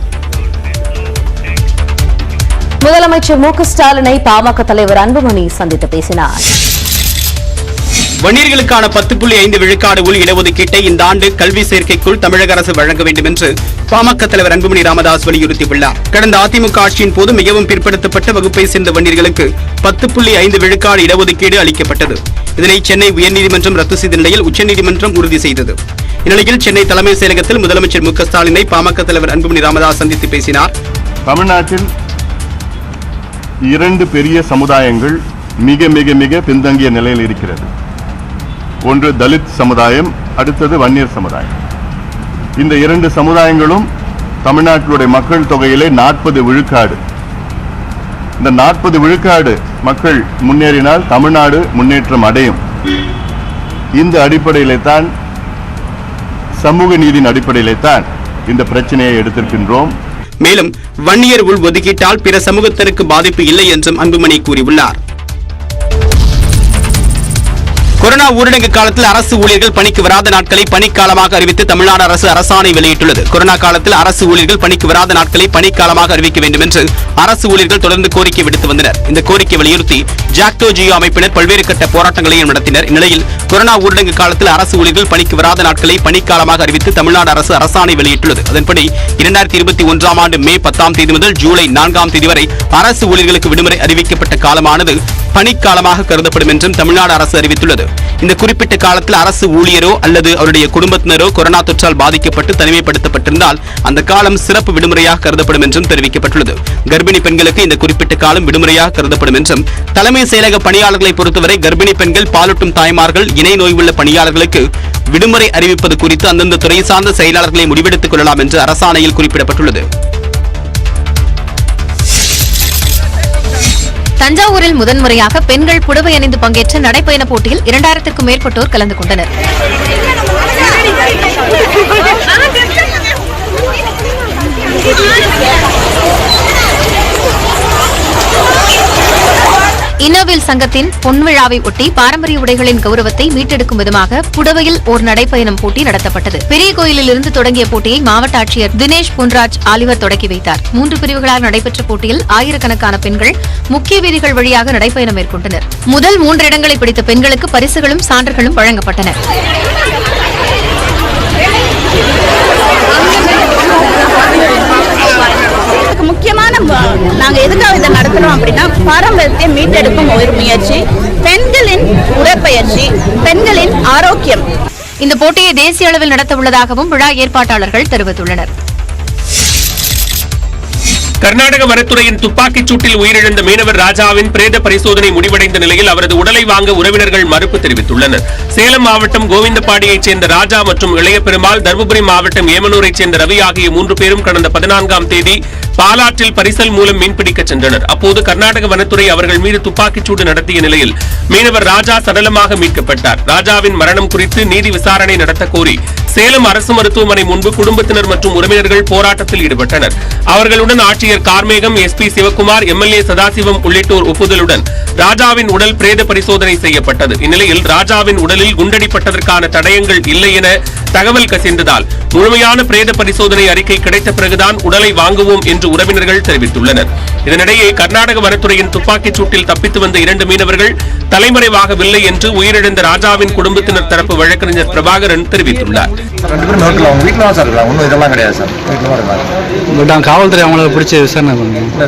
முதலமைச்சர் மு க ஸ்டாலினை பாமக தலைவர் அன்புமணி சந்தித்து பேசினார். வன்னியர்களுக்கான 10.5 விழுக்காடு உள் இடஒதுக்கீட்டை இந்த ஆண்டு கல்வி சேர்க்கைக்குள் தமிழக அரசு வழங்க வேண்டும் என்று பாமக தலைவர் அன்புமணி ராமதாஸ் வலியுறுத்தியுள்ளார். கடந்த அதிமுக ஆட்சியின் போது மிகவும் பிற்படுத்தப்பட்ட வகுப்பை சேர்ந்த வன்னியர்களுக்கு 10.5 விழுக்காடு இடஒதுக்கீடு அளிக்கப்பட்டது. இதனை சென்னை உயர்நீதிமன்றம் ரத்து செய்த நிலையில் உச்சநீதிமன்றம் உறுதி செய்தது. இந்நிலையில் சென்னை தலைமைச் செயலகத்தில் முதலமைச்சர் மு க ஸ்டாலினை பாமக தலைவர் அன்புமணி ராமதாஸ் சந்தித்து பேசினார். தமிழ்நாட்டில் 2 பெரிய சமுதாயங்கள் மிக மிக மிக பின்தங்கிய நிலையில் இருக்கிறது. ஒன்று தலித் சமுதாயம், அடுத்தது வன்னியர் சமுதாயம். இந்த 2 சமுதாயங்களும் தமிழ்நாட்டினுடைய மக்கள் தொகையிலே 40 விழுக்காடு. இந்த 40 விழுக்காடு மக்கள் முன்னேறினால் தமிழ்நாடு முன்னேற்றம் அடையும். இந்த அடிப்படையிலே தான், சமூக நீதியின் அடிப்படையிலே தான் இந்த பிரச்சனையை எடுத்திருக்கின்றோம். மேலும் வன்னியர் உள் ஒதுக்கீட்டால் பிற சமூகத்திற்கு பாதிப்பு இல்லை என்றும் அன்புமணி கூறியுள்ளார். கொரோனா ஊரடங்கு காலத்தில் அரசு ஊழியர்கள் பணிக்கு வராத நாட்களை பணிக்காலமாக அறிவித்து தமிழ்நாடு அரசு அரசாணை வெளியிட்டுள்ளது. கொரோனா காலத்தில் அரசு ஊழியர்கள் பணிக்கு வராத நாட்களை பணிக்காலமாக அறிவிக்க வேண்டும் என்று அரசு ஊழியர்கள் தொடர்ந்து கோரிக்கை விடுத்து வந்தனர். இந்த கோரிக்கை வலியுறுத்தி ஜாக்டோ ஜியோ அமைப்பினர் பல்வேறு கட்ட போராட்டங்களையும் நடத்தினர். இந்நிலையில் கொரோனா ஊரடங்கு காலத்தில் அரசு ஊழியர்கள் பணிக்கு வராத நாட்களை பணிக்காலமாக அறிவித்து தமிழ்நாடு அரசு அரசாணை வெளியிட்டுள்ளது. அதன்படி 2021 ஆண்டு மே 10 முதல் ஜூலை 4 வரை அரசு ஊழியர்களுக்கு விடுமுறை அறிவிக்கப்பட்ட காலமானது பணிக்காலமாக கருதப்படும் என்றும் தமிழ்நாடு அரசு அறிவித்துள்ளது. இந்த குறிப்பிட்ட காலத்தில் அரசு ஊழியரோ அல்லது அவருடைய குடும்பத்தினரோ கொரோனா தொற்றால் பாதிக்கப்பட்டு தனிமைப்படுத்தப்பட்டிருந்தால் அந்த காலம் சிறப்பு விடுமுறையாக கருதப்படும் என்றும் தெரிவிக்கப்பட்டுள்ளது. கர்ப்பிணி பெண்களுக்கு இந்த குறிப்பிட்ட காலம் விடுமுறையாக கருதப்படும் என்றும், தலைமை செயலக பணியாளர்களை பொறுத்தவரை கர்ப்பிணி பெண்கள், பாலூட்டும் தாய்மார்கள், இணை நோய்வுள்ள பணியாளர்களுக்கு விடுமுறை அறிவிப்பது குறித்து அந்தந்த துறை சார்ந்த செயலாளர்களை முடிவெடுத்துக் கொள்ளலாம் என்று அரசாணையில் குறிப்பிடப்பட்டுள்ளது. தஞ்சாவூரில் முதன்முறையாக பெண்கள் புடவை அணிந்து பங்கேற்ற நடைப்பயண போட்டியில் 2000க்கும் மேற்பட்டோர் கலந்து கொண்டனர். இன்னோவில் சங்கத்தின் பொன்விழாவை ஒட்டி பாரம்பரிய உடைகளின் கௌரவத்தை மீட்டெடுக்கும் விதமாக புடவையில் ஓர் நடைப்பயணம் போட்டி நடத்தப்பட்டது. பெரிய கோயிலில் இருந்து தொடங்கிய போட்டியை மாவட்ட ஆட்சியர் தினேஷ் பொன்ராஜ் ஆலிவர் தொடக்கி வைத்தார். 3 பிரிவுகளாக நடைபெற்ற போட்டியில் ஆயிரக்கணக்கான பெண்கள் முக்கிய வீதிகள் வழியாக நடைப்பயணம் மேற்கொண்டனர். முதல் 3 இடங்களை பிடித்த பெண்களுக்கு பரிசுகளும் சான்றுகளும் வழங்கப்பட்டன. முக்கியமான நாங்கள் எதுக்காக இதை நடத்துறோம் அப்படின்னா, பாரம்பரியத்தை மீட்டெடுக்கும் ஒரு முயற்சி, பெண்களின் உடற்பயிற்சி, பெண்களின் ஆரோக்கியம். இந்த போட்டியை தேசிய அளவில் நடத்த உள்ளதாகவும் விழா ஏற்பாட்டாளர்கள் தெரிவித்துள்ளனர். கர்நாடக வனத்துறையின் துப்பாக்கிச் சூட்டில் உயிரிழந்த மீனவர் ராஜாவின் பிரேத பரிசோதனை முடிவடைந்த நிலையில் அவரது உடலை வாங்க உறவினர்கள் மறுப்பு தெரிவித்துள்ளனர். சேலம் மாவட்டம் கோவிந்தபாடியைச் சேர்ந்த ராஜா மற்றும் இளைய பெருமாள், தருமபுரி மாவட்டம் ஏமனூரைச் சேர்ந்த ரவி ஆகிய 3 பேரும் கடந்த 14ஆம் தேதி பாலாற்றில் பரிசல் மூலம் மீன்பிடிக்க சென்றனர். அப்போது கர்நாடக வனத்துறை அவர்கள் மீது துப்பாக்கிச்சூடு நடத்திய நிலையில் மீனவர் ராஜா சடலமாக மீட்கப்பட்டார். ராஜாவின் மரணம் குறித்து நீதி விசாரணை நடத்த கோரி சேலம் அரசு மருத்துவமனை முன்பு குடும்பத்தினர் மற்றும் உறவினர்கள் போராட்டத்தில் ஈடுபட்டனர். அவர்களுடன் ஆட்சியர் கார்மேகம், SP சிவக்குமார், MLA சதாசிவம் உள்ளிட்டோர் ஒப்புதலுடன் ராஜாவின் உடல் பிரேத பரிசோதனை செய்யப்பட்டது. இந்நிலையில் ராஜாவின் உடலில் குண்டடிப்பட்டதற்கான தடயங்கள் இல்லை என தகவல் கசிந்ததால் முழுமையான பிரேத பரிசோதனை அறிக்கை கிடைத்த பிறகுதான் உடலை வாங்குவோம் என்று உறவினர்கள் தெரிவித்துள்ளனர். இதனிடையே கர்நாடக வனத்துறையின் துப்பாக்கிச் சூட்டில் தப்பித்து வந்த 2 மீனவர்கள் தலைமறைவாகவில்லை என்று உயிரிழந்த ராஜாவின் குடும்பத்தினர் தரப்பு வழக்கறிஞர் பிரபாகரன் தெரிவித்துள்ளார். காவல்துறை அவங்களுக்கு பிடிச்ச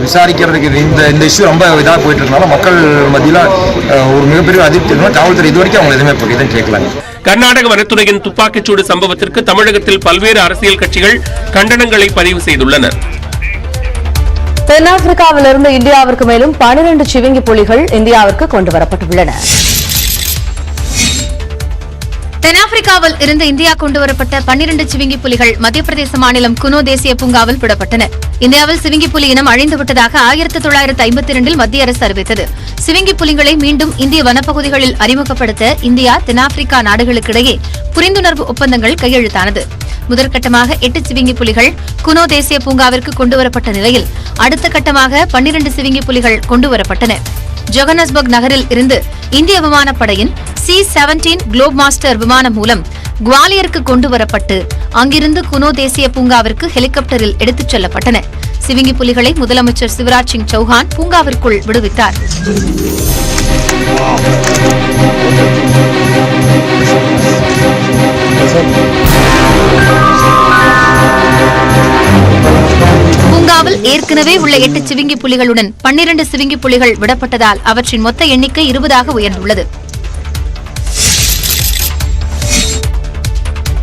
விசாரிக்கிறதுக்கு இந்த இஷ்யூ ரொம்ப இதாக போயிட்டு இருக்கனால மக்கள் மத்தியில் ஒரு மிகப்பெரிய அதிருப்தி. காவல்துறை இது வரைக்கும் அவங்க எதுவுமே கேட்கலாம். கர்நாடக வனத்துறையின் துப்பாக்கிச்சூடு சம்பவத்திற்கு தமிழகத்தில் பல்வேறு அரசியல் கட்சிகள் கண்டனங்களை பதிவு செய்துள்ளனர். தென்னாப்பிரிக்காவிலிருந்து இந்தியாவிற்கு மேலும் 12 சிவிங்கி புலிகள் இந்தியாவிற்கு கொண்டுவரப்பட்டுள்ளன. தென்னாப்பிரிக்காவில் இருந்து இந்தியா கொண்டுவரப்பட்ட 12 சிவிங்கி புலிகள் மத்திய பிரதேச மாநிலம் குனோ தேசிய பூங்காவில் விடப்பட்டன. இந்தியாவில் சிவிங்கி புலி இனம் அழிந்துவிட்டதாக 1952 மத்திய அரசு அறிவித்தது. சிவிங்கி புலிகளை மீண்டும் இந்திய வனப்பகுதிகளில் அறிமுகப்படுத்த இந்தியா, தென்னாப்பிரிக்கா நாடுகளுக்கிடையே புரிந்துணர்வு ஒப்பந்தங்கள் கையெழுத்தானது. முதற்கட்டமாக 8 சிவிங்கி புலிகள் குனோ தேசிய பூங்காவிற்கு கொண்டுவரப்பட்ட நிலையில் அடுத்த கட்டமாக 12 சிவிங்கி புலிகள் கொண்டுவரப்பட்டன. ஜோகன்னஸ்பர்க் நகரில் இருந்து இந்திய விமானப்படையின் C-17 குளோப் மாஸ்டர் விமானம் மூலம் குவாலியருக்கு கொண்டுவரப்பட்டு அங்கிருந்து குனோ தேசிய பூங்காவிற்கு ஹெலிகாப்டரில் எடுத்துச் செல்லப்பட்டன. சிவிங்கி புலிகளை முதலமைச்சர் சிவராஜ் சிங் சௌஹான் பூங்காவிற்குள் விடுவித்தார். பூங்காவில் ஏற்கனவே உள்ள 8 சிவிங்கி புலிகளுடன் 12 சிவிங்கி புலிகள் விடப்பட்டதால் அவற்றின் மொத்த எண்ணிக்கை 20ஆக உயர்ந்துள்ளது.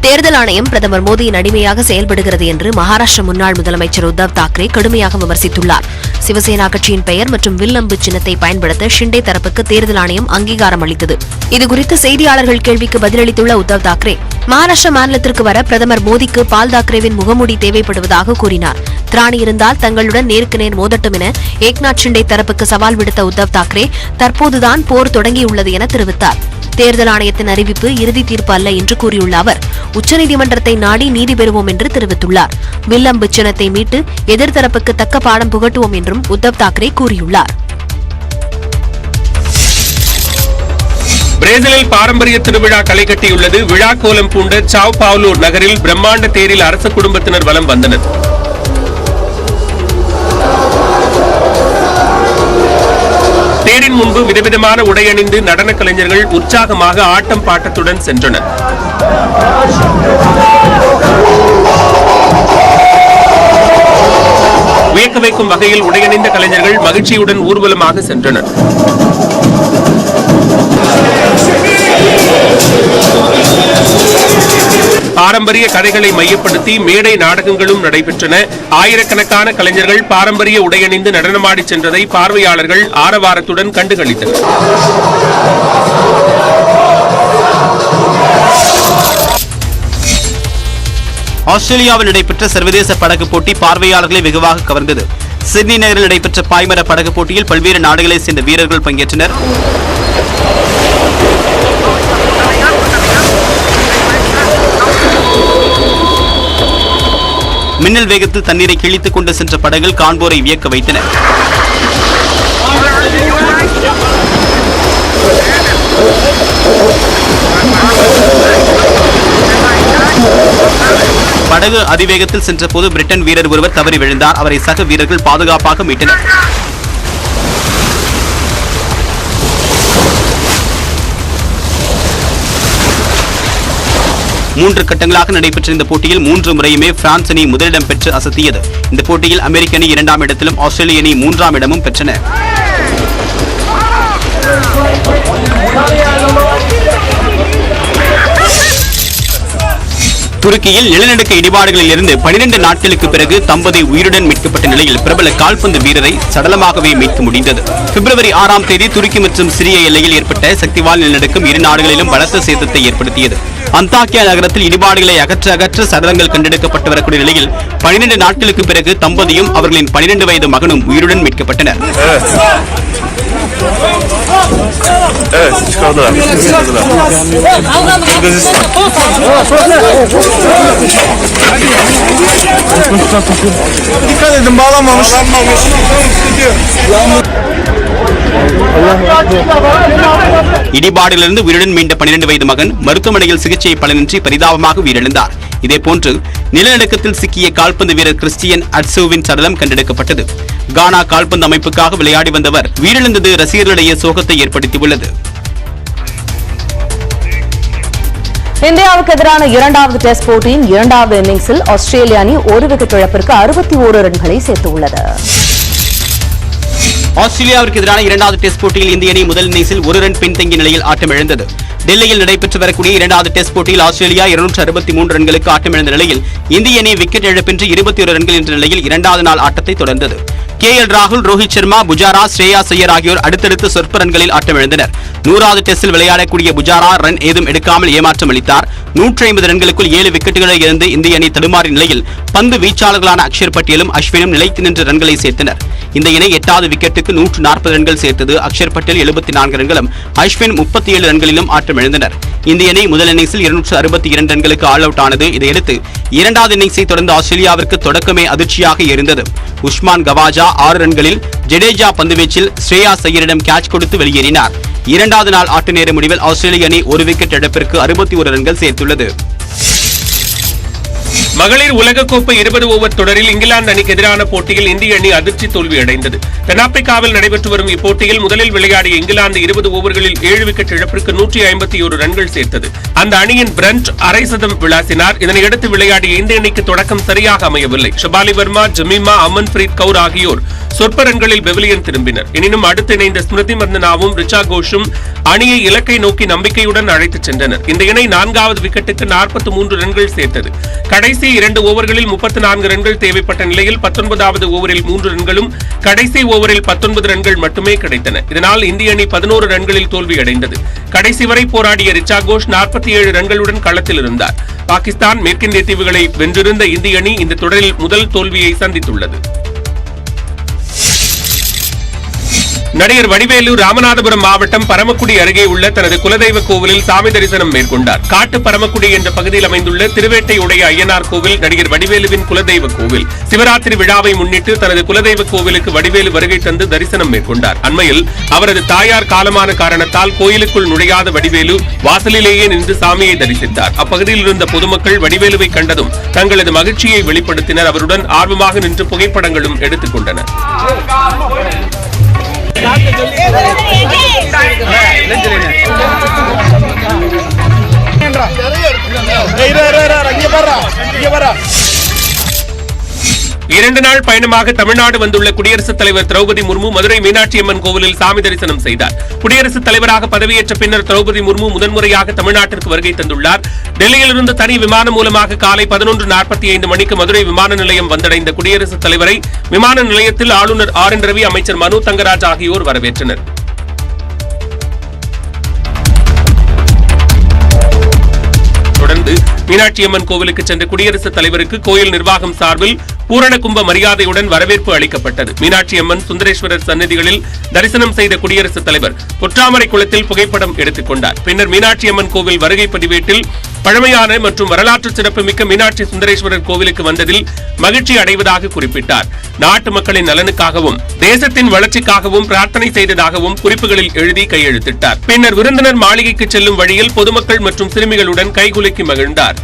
தேர்தல் ஆணையம் பிரதமர் மோடியின் அடிமையாக செயல்படுகிறது என்று மகாராஷ்டிர முன்னாள் முதலமைச்சர் உத்தவ் தாக்கரே கடுமையாக விமர்சித்துள்ளார். சிவசேனா கட்சியின் பெயர் மற்றும் வில்லம்பு சின்னத்தை பயன்படுத்த ஷிண்டே தரப்புக்கு தேர்தல் ஆணையம் அங்கீகாரம் அளித்தது. இதுகுறித்து செய்தியாளர்கள் கேள்விக்கு பதிலளித்துள்ள உத்தவ் தாக்கரே, மகாராஷ்டிர மாநிலத்திற்கு வர பிரதமர் மோடிக்கு பால் தாக்கரேவின் முகமூடி தேவைப்படுவதாக கூறினார். திராணி இருந்தால் தங்களுடன் நேருக்கு நேர் மோதட்டும் என ஏக்நாத் ஷிண்டே தரப்புக்கு சவால் விடுத்த உத்தவ் தாக்கரே தற்போதுதான் போர் தொடங்கியுள்ளது என தெரிவித்தார். தேர்தல் ஆணையத்தின் அறிவிப்பு இறுதி தீர்ப்பு அல்ல என்று கூறியுள்ள அவர் உச்சநீதிமன்றத்தை நாடி நீதி பெறுவோம் என்று தெரிவித்துள்ளார். வில்லம்பு சின்னத்தை மீட்டு எதிர்த்தரப்புக்கு தக்க பாடம் புகட்டுவோம் என்றும் உத்தவ் தாக்கரே கூறியுள்ளார். பிரேசிலில் பாரம்பரிய திருவிழா களை கட்டியுள்ளது. விழா கோலம் பூண்ட சாவ் பாவ்லோ நகரில் பிரம்மாண்ட தேரில் அரச குடும்பத்தினர் வலம் வந்தனர். தேரின் முன்பு விதவிதமான உடை அணிந்து நடன கலைஞர்கள் உற்சாகமாக ஆட்டம் பாட்டத்துடன் சென்றனர். வியக்க வைக்கும் வகையில் உடையணிந்த கலைஞர்கள் மகிழ்ச்சியுடன் ஊர்வலமாக சென்றனர். பாரம்பரிய கதைகளை மையப்படுத்தி மேடை நாடகங்களும் நடைபெற்றன. ஆயிரக்கணக்கான கலைஞர்கள் பாரம்பரிய உடையணிந்து நடனமாடி சென்றதை பார்வையாளர்கள் ஆரவாரத்துடன் கண்டுகளித்தனர். ஆஸ்திரேலியாவில் நடைபெற்ற சர்வதேச படகு போட்டி பார்வையாளர்களை வெகுவாக கவர்ந்தது. சிட்னி நகரில் நடைபெற்ற பாய்மர படகு போட்டியில் பல்வேறு நாடுகளைச் சேர்ந்த வீரர்கள் பங்கேற்றனர். மின்னல் வேகத்தில் தண்ணீரை கிழித்துக் கொண்டு சென்ற படகுகள் காண்போரை வியக்க வைத்தன. படகு அதிவேகத்தில் சென்றபோது பிரிட்டன் வீரர் ஒருவர் தவறி விழுந்தார். அவரை சக வீரர்கள் பாதுகாப்பாக மீட்டனர். மூன்று கட்டங்களாக நடைபெற்ற இந்த போட்டியில் 3 முறையுமே பிரான்ஸ் அணி முதலிடம் பெற்று அசத்தியது. இந்த போட்டியில் அமெரிக்க அணி 2ஆம் இடத்திலும் ஆஸ்திரேலிய அணி 3ஆம் இடமும் பெற்றன. துருக்கியில் நிலநடுக்க இடிபாடுகளில் இருந்து 12 நாட்களுக்கு பிறகு தம்பதி உயிருடன் மீட்கப்பட்ட நிலையில் பிரபல கால்பந்து வீரரை சடலமாகவே மீட்க முடிந்தது. பிப்ரவரி 6ஆம் தேதி துருக்கி மற்றும் சிரிய எல்லையில் ஏற்பட்ட சக்திவாய்ந்த நிலநடுக்கம் இரு நாடுகளிலும் பலத்த சேதத்தை ஏற்படுத்தியது. அந்தாக்கியா நகரத்தில் இடிபாடுகளை அகற்ற சடலங்கள் கண்டெடுக்கப்பட்டு வரக்கூடிய நிலையில் 12 நாட்களுக்கு பிறகு தம்பதியும் அவர்களின் 12 வயது மகனும் உயிருடன் மீட்கப்பட்டனர். இடிபாடிலிருந்து உயிருடன் மீண்ட 12 வயது மகன் மருத்துவமனையில் சிகிச்சை பலனின்றி பரிதாபமாக உயிரிழந்தார். இதேபோன்று நிலநடுக்கத்தில் சிக்கிய கால்பந்து வீரர் கிறிஸ்டியன் அட்சோவின் சடலம் கண்டெடுக்கப்பட்டது. கானா கால்பந்து அமைப்புக்காக விளையாடி வந்தவர் உயிரிழந்தது ரசிகர்களிடையே சோகத்தை ஏற்படுத்தியுள்ளது. இந்தியாவுக்கு எதிரான 2வது டெஸ்ட் போட்டியின் 2வது இன்னிங்ஸில் ஆஸ்திரேலிய அணி 1 விக்கெட் இழப்பிற்கு 61 ரன்களை சேர்த்துள்ளது. ஆஸ்திரேலியாவிற்கு எதிரான 2வது டெஸ்ட் போட்டியில் இந்திய அணி முதல் இன்னிங்ஸில் 1 ரன் பின்தங்கிய நிலையில் ஆட்டமிழந்தது. டெல்லியில் நடைபெற்று வரக்கூடிய 2வது டெஸ்ட் போட்டியில் ஆஸ்திரேலியா 263 ரன்களுக்கு ஆட்டமிழந்த நிலையில் இந்திய அணி விக்கெட் இழப்பின்றி 21 ரன்கள் என்ற நிலையில் 2வது நாள் ஆட்டத்தை தொடர்ந்தது. KL ராகுல், ரோஹித் சர்மா, புஜாரா, ஸ்ரேயாஸ் ஐயர் ஆகியோர் அடுத்தடுத்து சொற்ப ரன்களில் ஆட்டமிழந்தனர். 100வது டெஸ்டில் விளையாடக்கூடிய புஜாரா ரன் ஏதும் எடுக்காமல் ஏமாற்றம் அளித்தார். 150 ரன்களுக்குள் 7 விக்கெட்டுகளை இழந்து இந்திய அணி தடுமாறிய நிலையில் பந்து வீச்சாளர்களான அக்ஷர் பட்டேலும் அஸ்வினும் நிலைத்து நின்ற ரன்களை சேர்த்தனர். இந்த இணை 8வது விக்கெட்டுக்கு 140 ரன்கள் சேர்த்தது. அக்ஷர் பட்டேல் 74 ரன்களும் அஸ்வின் 37 ரன்களிலும் ஆட்டமிழந்தனர். இந்திய அணி முதல் இன்னிங்ஸில் 262 ரன்களுக்கு ஆல் அவுட் ஆனது. இதையடுத்து 2வது இன்னிங்ஸை தொடர்ந்து ஆஸ்திரேலியாவிற்கு தொடக்கமே அதிர்ச்சியாக இருந்தது. உஸ்மான் கவாஜா 6 ரன்களில், ஜடேஜா பந்துவீச்சில் ஸ்ரேயாஸ் ஐயரிடம் கேட்ச் கொடுத்து வெளியேறினார். 2வது நாள் ஆட்ட நேர முடிவில் ஆஸ்திரேலிய அணி 1 விக்கெட் இழப்பிற்கு 61 ரன்கள் சேர்த்துள்ளது. மகளிர் உலகக்கோப்பை 20 ஓவர் தொடரில் இங்கிலாந்து அணிக்கு எதிரான போட்டியில் இந்திய அணி அதிர்ச்சி தோல்வியடைந்தது. தென்னாப்பிரிக்காவில் நடைபெற்று வரும் இப்போட்டியில் முதலில் விளையாடிய இங்கிலாந்து 20 ஓவர்களில் 7 விக்கெட் இழப்பிற்கு 151 ரன்கள் சேர்த்தது. அந்த அணியின் பிரண்ட் அரை சதம் விளாசினார். இதனையடுத்து விளையாடிய இந்திய அணிக்கு தொடக்கம் சரியாக அமையவில்லை. ஷபாலி வர்மா, ஜமீமா, அமன்பிரீத் கவுர் ஆகியோர் சொற்ப ரன்களில் பெவிலியன் திரும்பினர். எனினும் அடுத்து இணைந்த ஸ்மிருதி மந்தனாவும் ரிச்சா கோஷும் அணியை இலக்கை நோக்கி நம்பிக்கையுடன் அழைத்துச் சென்றனர். இந்த இணை 4வது விக்கெட்டுக்கு 43 ரன்கள் சேர்த்தது. கடைசி 2 ஓவர்களில் 34 ரன்கள் தேவைப்பட்ட நிலையில் 19வது ஓவரில் 3 ரன்களும் கடைசி ஓவரில் 19 ரன்கள் மட்டுமே கிடைத்தன. இதனால் இந்திய அணி 11 ரன்களில் தோல்வியடைந்தது. கடைசி வரை போராடிய ரிச்சா கோஷ் 47 ரன்களுடன் களத்தில் இருந்தார். பாகிஸ்தான், மேற்கிந்திய தீவுகளை வென்றிருந்த இந்திய அணி இந்த தொடரில் முதல் தோல்வியை சந்தித்துள்ளது. நடிகர் வடிவேலு ராமநாதபுரம் மாவட்டம் பரமக்குடி அருகே உள்ள தனது குலதெய்வ கோவிலில் சாமி தரிசனம் மேற்கொண்டார். காட்டு பரமக்குடி என்ற பகுதியில் அமைந்துள்ள திருவேட்டையுடைய ஐயனார் கோவில் நடிகர் வடிவேலுவின் குலதெய்வ கோவில். சிவராத்திரி விழாவை முன்னிட்டு தனது குலதெய்வ கோவிலுக்கு வடிவேலு வருகை தந்து தரிசனம் மேற்கொண்டார். அண்மையில் அவரது தாயார் காலமான காரணத்தால் கோயிலுக்குள் நுழையாத வடிவேலு வாசலிலேயே நின்று சாமியை தரிசித்தார். அப்பகுதியில் இருந்த பொதுமக்கள் வடிவேலுவை கண்டதும் தங்களது மகிழ்ச்சியை வெளிப்படுத்தினர். அவருடன் ஆர்வமாக நின்று புகைப்படங்களும் எடுத்துக் கொண்டனர். 2 நாள் பயணமாக தமிழ்நாடு வந்துள்ள குடியரசுத் தலைவர் திரௌபதி முர்மு மதுரை மீனாட்சி அம்மன் கோவிலில் சாமி தரிசனம் செய்தார். குடியரசுத் தலைவராக பதவியேற்ற பின்னர் திரௌபதி முர்மு முதன்முறையாக தமிழ்நாட்டிற்கு வருகை தந்துள்ளார். டெல்லியிலிருந்து தனி விமானம் மூலமாக காலை 11:45 மணிக்கு மதுரை விமான நிலையம் வந்தடைந்த குடியரசுத் தலைவரை விமான நிலையத்தில் ஆளுநர் ஆர் என் ரவி, அமைச்சர் மனு தங்கராஜ் ஆகியோர் வரவேற்றனர். தொடர்ந்து மீனாட்சி அம்மன் கோவிலுக்கு சென்ற குடியரசுத் தலைவருக்கு கோயில் நிர்வாகம் சார்பில் பூரண கும்ப மரியாதையுடன் வரவேற்பு அளிக்கப்பட்டது. மீனாட்சி அம்மன், சுந்தரேஸ்வரர் சன்னதிகளில் தரிசனம் செய்த குடியரசுத் தலைவர் பொற்றாமரை குளத்தில் புகைப்படம் எடுத்துக் கொண்டார். பின்னர் மீனாட்சி அம்மன் கோவில் வருகை பதிவேட்டில் பழமையான மற்றும் வரலாற்று சிறப்புமிக்க மீனாட்சி சுந்தரேஸ்வரர் கோவிலுக்கு வந்ததில் மகிழ்ச்சி அடைவதாக குறிப்பிட்டார். நாட்டு மக்களின் நலனுக்காகவும் தேசத்தின் வளர்ச்சிக்காகவும் பிரார்த்தனை செய்ததாகவும் குறிப்புகளில் எழுதி கையெழுத்திட்டார். பின்னர் விருந்தினர் மாளிகைக்கு செல்லும் வழியில் பொதுமக்கள் மற்றும் சிறுமிகளுடன் கைகுலுக்கி மகிழ்ந்தார்.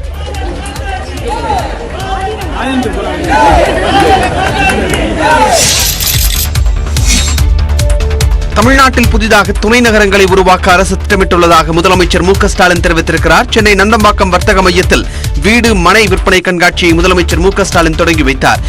தமிழ்நாட்டில் புதிதாக துணை நகரங்களை உருவாக்க அரசு திட்டமிட்டுள்ளதாக முதலமைச்சர் மு க ஸ்டாலின் தெரிவித்திருக்கிறார். சென்னை நந்தம்பாக்கம் வர்த்தக மையத்தில் வீடு மனை விற்பனை கண்காட்சியை முதலமைச்சர் மு க ஸ்டாலின் தொடங்கி வைத்தார்.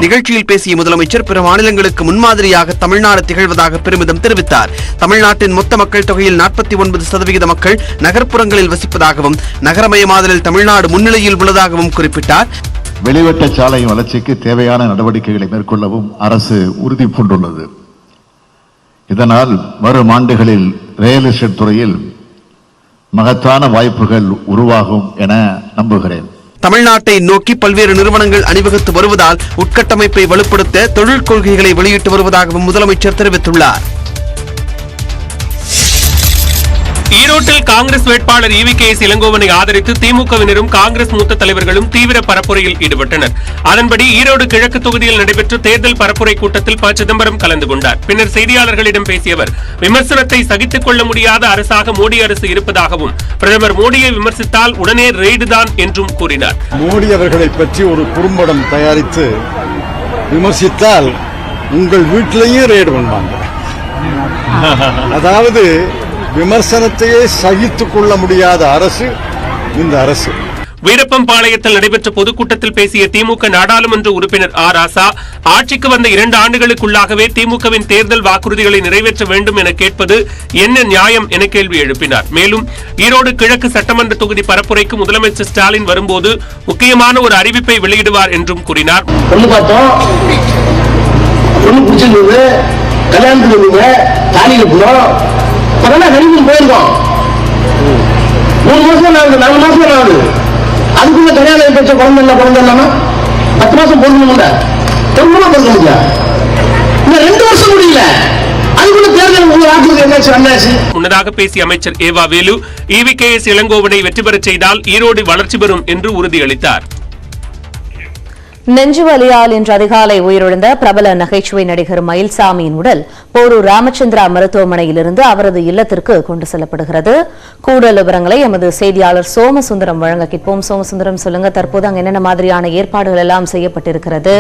நிகழ்ச்சியில் பேசிய முதலமைச்சர் பிற மாநிலங்களுக்கு முன்மாதிரியாக தமிழ்நாடு திகழ்வதாக பெருமிதம் தெரிவித்தார். தமிழ்நாட்டின் மொத்த மக்கள் தொகையில் 49% மக்கள் நகர்ப்புறங்களில் வசிப்பதாகவும் நகரமயமாதலில் தமிழ்நாடு முன்னிலையில் உள்ளதாகவும் குறிப்பிட்டார். வெளிவட்ட சாலை வளர்ச்சிக்கு தேவையான நடவடிக்கைகளை மேற்கொள்ளவும் அரசு உறுதி பூண்டுள்ளது. இதனால் வரும் ஆண்டுகளில் ரியல் எஸ்டேட் துறையில் மகத்தான வாய்ப்புகள் உருவாகும் என நம்புகிறேன். தமிழ்நாட்டை நோக்கி பல்வேறு நிறுவனங்கள் அணிவகுத்து வருவதால் உட்கட்டமைப்பை வலுப்படுத்த தொழில் கொள்கைகளை வெளியிட்டு வருவதாகவும் முதலமைச்சர் தெரிவித்துள்ளார். ஈரோட்டில் காங்கிரஸ் வேட்பாளர் EVKS இளங்கோவனை ஆதரித்து திமுகவினரும் காங்கிரஸ் மூத்த தலைவர்களும் தீவிர பரப்புரையில் ஈடுபட்டனர். அதன்படி ஈரோடு கிழக்கு தொகுதியில் நடைபெற்ற தேர்தல் பரப்புரை கூட்டத்தில் ப. சிதம்பரம் கலந்து கொண்டார். பின்னர் செய்தியாளர்களிடம் பேசிய அவர் விமர்சனத்தை சகித்துக் கொள்ள முடியாத அரசாக மோடி அரசு இருப்பதாகவும் பிரதமர் மோடியை விமர்சித்தால் உடனே ரெய்டு தான் என்றும் கூறினார். மோடி அவர்களை பற்றி ஒரு குறும்படம் தயாரித்து விமர்சித்தால் உங்கள் வீட்டிலேயே ரெய்டு பண்ணுவாங்க. அதாவது விமர்சனத்தையே சகித்துக் கொள்ள முடியாத அரசு இந்த அரசு. வீரப்பம்பாளையத்தில் நடைபெற்ற பொதுக்கூட்டத்தில் பேசிய திமுக நாடாளுமன்ற உறுப்பினர் ஆர் ராசா, ஆட்சிக்கு வந்த 2 ஆண்டுகளுக்குள்ளாகவே திமுகவின் தேர்தல் வாக்குறுதிகளை நிறைவேற்ற வேண்டும் என கேட்பது என்ன நியாயம் என கேள்வி எழுப்பினார். மேலும் ஈரோடு கிழக்கு சட்டமன்ற தொகுதி பரப்புரைக்கு முதலமைச்சர் ஸ்டாலின் வரும்போது முக்கியமான ஒரு அறிவிப்பை வெளியிடுவார் என்றும் கூறினார். போயிருக்கோம் 3 மாசம் 4 மாசம் ஆகுது. அதுக்குள்ள கல்யாணம் பெற்ற குழந்தை இல்லாம 10 மாசம் பொருள் பொறுக்க முடியா? இந்த 2 வருஷம் முடியல. அதுக்குள்ள தேர்தல். முன்னதாக பேசிய அமைச்சர் ஏவா வேலு EVKS இளங்கோவனை வெற்றி பெறச் செய்தால் ஈரோடு வளர்ச்சி பெறும் என்று உறுதியளித்தார். நெஞ்சுவலியால் இன்று அதிகாலை உயிரிழந்த பிரபல நகைச்சுவை நடிகர் மயில்சாமியின் உடல் போரூர் ராமச்சந்திரா மருத்துவமனையிலிருந்து அவரது இல்லத்திற்கு கொண்டு செல்லப்படுகிறது. கூடுதல் விவரங்களை எமது செய்தியாளர் சோமசுந்தரம் வழங்க கேட்போம். சோமசுந்தரம், சொல்லுங்க, தற்போது அங்கு என்னென்ன மாதிரியான ஏற்பாடுகள் எல்லாம் செய்யப்பட்டிருக்கிறது?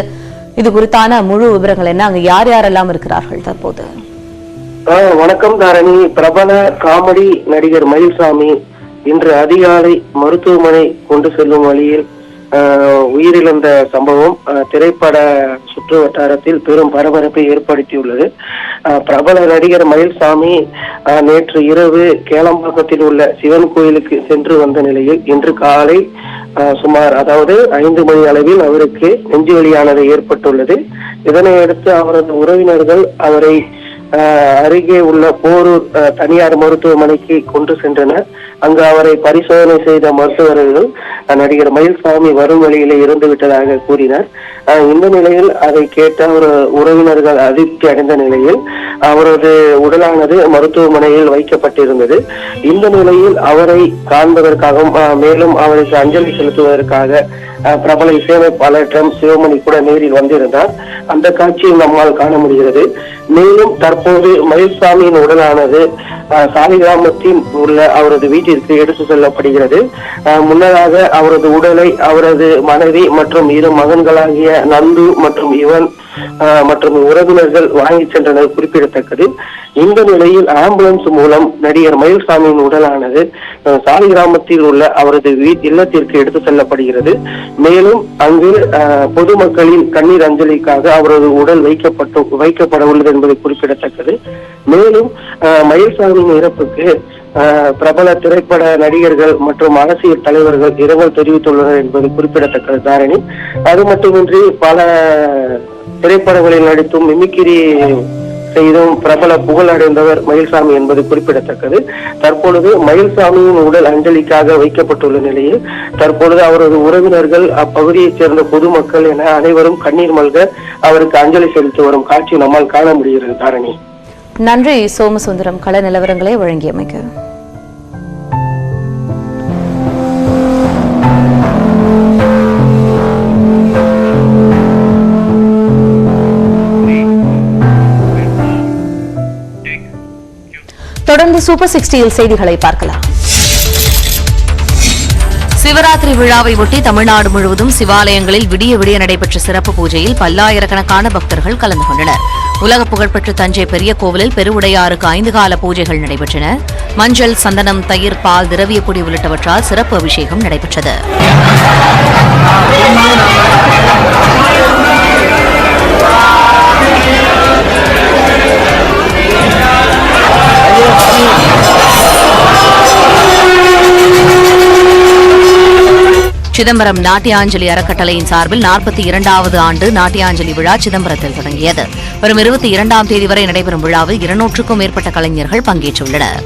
இது குறித்தான முழு விவரங்கள் என்ன? அங்கு யார் யாரெல்லாம் இருக்கிறார்கள் தற்போது? வணக்கம் தாரணி. பிரபல காமெடி நடிகர் மயில்சாமி இன்று அதிகாலை மருத்துவமனை கொண்டு செல்லும் வழியில் உயிரிழந்த சம்பவம் திரைப்பட சுற்று வட்டாரத்தில் பெரும் பரபரப்பை ஏற்படுத்தியுள்ளது. பிரபல நடிகர் மயில்சாமி நேற்று இரவு கேளம்பாக்கத்தில் உள்ள சிவன் கோயிலுக்கு சென்று வந்த நிலையில் இன்று காலை சுமார் 5 மணி அளவில் அவருக்கு நெஞ்சுவலியானது ஏற்பட்டுள்ளது. இதனையடுத்து அவரது உறவினர்கள் அவரை அருகே உள்ள போரூர் தனியார் மருத்துவமனைக்கு கொண்டு சென்றனர். அங்கு அவரை பரிசோதனை செய்த மருத்துவர்கள் நடிகர் மயில்சாமி வரும் வழியிலே இருந்து விட்டதாக கூறினார். இந்த நிலையில் அதை கேட்ட அவர் உறவினர்கள் அதிர்ச்சி அடைந்த நிலையில் அவரது உடலானது மருத்துவமனையில் வைக்கப்பட்டிருந்தது. இந்த நிலையில் அவரை காண்பதற்காகவும் மேலும் அவருக்கு அஞ்சலி செலுத்துவதற்காக பிரபல இசையமைப்பாளர் சிவமணி கூட நேரில் வந்திருந்தார். அந்த காட்சியை நம்மால் காண முடிகிறது. மேலும் தற்போது மயில்சாமியின் உடலானது சாலிகிராமத்தில் உள்ள அவரது வீட்டிற்கு எடுத்து செல்லப்படுகிறது. முன்னதாக அவரது உடலை அவரது மனைவி மற்றும் 2 மகன்களாகிய நந்து மற்றும் இவன் மற்றும் உறவினர்கள் வாங்கி சென்றனர் குறிப்பிடத்தக்கது. இந்த நிலையில் ஆம்புலன்ஸ் மூலம் நடிகர் மயில்சாமியின் உடலானது சாலிகிராமத்தில் உள்ள அவரது இல்லத்திற்கு எடுத்து செல்லப்படுகிறது. மேலும் அங்கு பொதுமக்களின் கண்ணீர் அஞ்சலிக்காக அவரது உடல் வைக்கப்பட உள்ளது என்பது குறிப்பிடத்தக்கது. மேலும் மயில்சாமியின் இறப்புக்கு பிரபல திரைப்பட நடிகர்கள் மற்றும் அரசியல் தலைவர்கள் இரங்கல் தெரிவித்துள்ளனர் என்பது குறிப்பிடத்தக்கது தாரணி. அது மட்டுமின்றி பல திரைப்படங்களில் நடித்தும் மிமிக்கிரி செய்தும் பிரபல புகழ் அடைந்தவர் மயில்சாமி என்பது குறிப்பிடத்தக்கது. தற்பொழுது மயில்சாமியின் உடல் அஞ்சலிக்காக வைக்கப்பட்டுள்ள நிலையில் தற்பொழுது அவரது உறவினர்கள் அப்பகுதியைச் சேர்ந்த பொதுமக்கள் என அனைவரும் கண்ணீர் மல்க அவருக்கு அஞ்சலி செலுத்தி வரும் காட்சி நம்மால் காண முடிகிறது தாரணி. நன்றி சோமசுந்தரம், கள நிலவரங்களை வழங்கியமைக்கு. தொடர்ந்து சூப்பர் 60 செய்திகளை பார்க்கலாம். சிவராத்திரி விழாவை ஒட்டி தமிழ்நாடு முழுவதும் சிவாலயங்களில் விடிய விடிய நடைபெற்ற சிறப்பு பூஜையில் பல்லாயிரக்கணக்கான பக்தர்கள் கலந்து கொண்டனர். உலக புகழ்பெற்ற தஞ்சை பெரிய கோவிலில் பெருவுடையாருக்கு 5 கால பூஜைகள் நடைபெற்றன. மஞ்சள், சந்தனம், தயிர், பால், திரவிய பொடி உள்ளிட்டவற்றால் சிறப்பு அபிஷேகம் நடைபெற்றது. சிதம்பரம் நாட்டியாஞ்சலி அறக்கட்டளையின் சார்பில் 42வது ஆண்டு நாட்டியாஞ்சலி விழா சிதம்பரத்தில் தொடங்கியது. வரும் 22ஆம் தேதி வரை நடைபெறும் விழாவில் 200க்கும் மேற்பட்ட கலைஞர்கள் பங்கேற்றுள்ளனர்.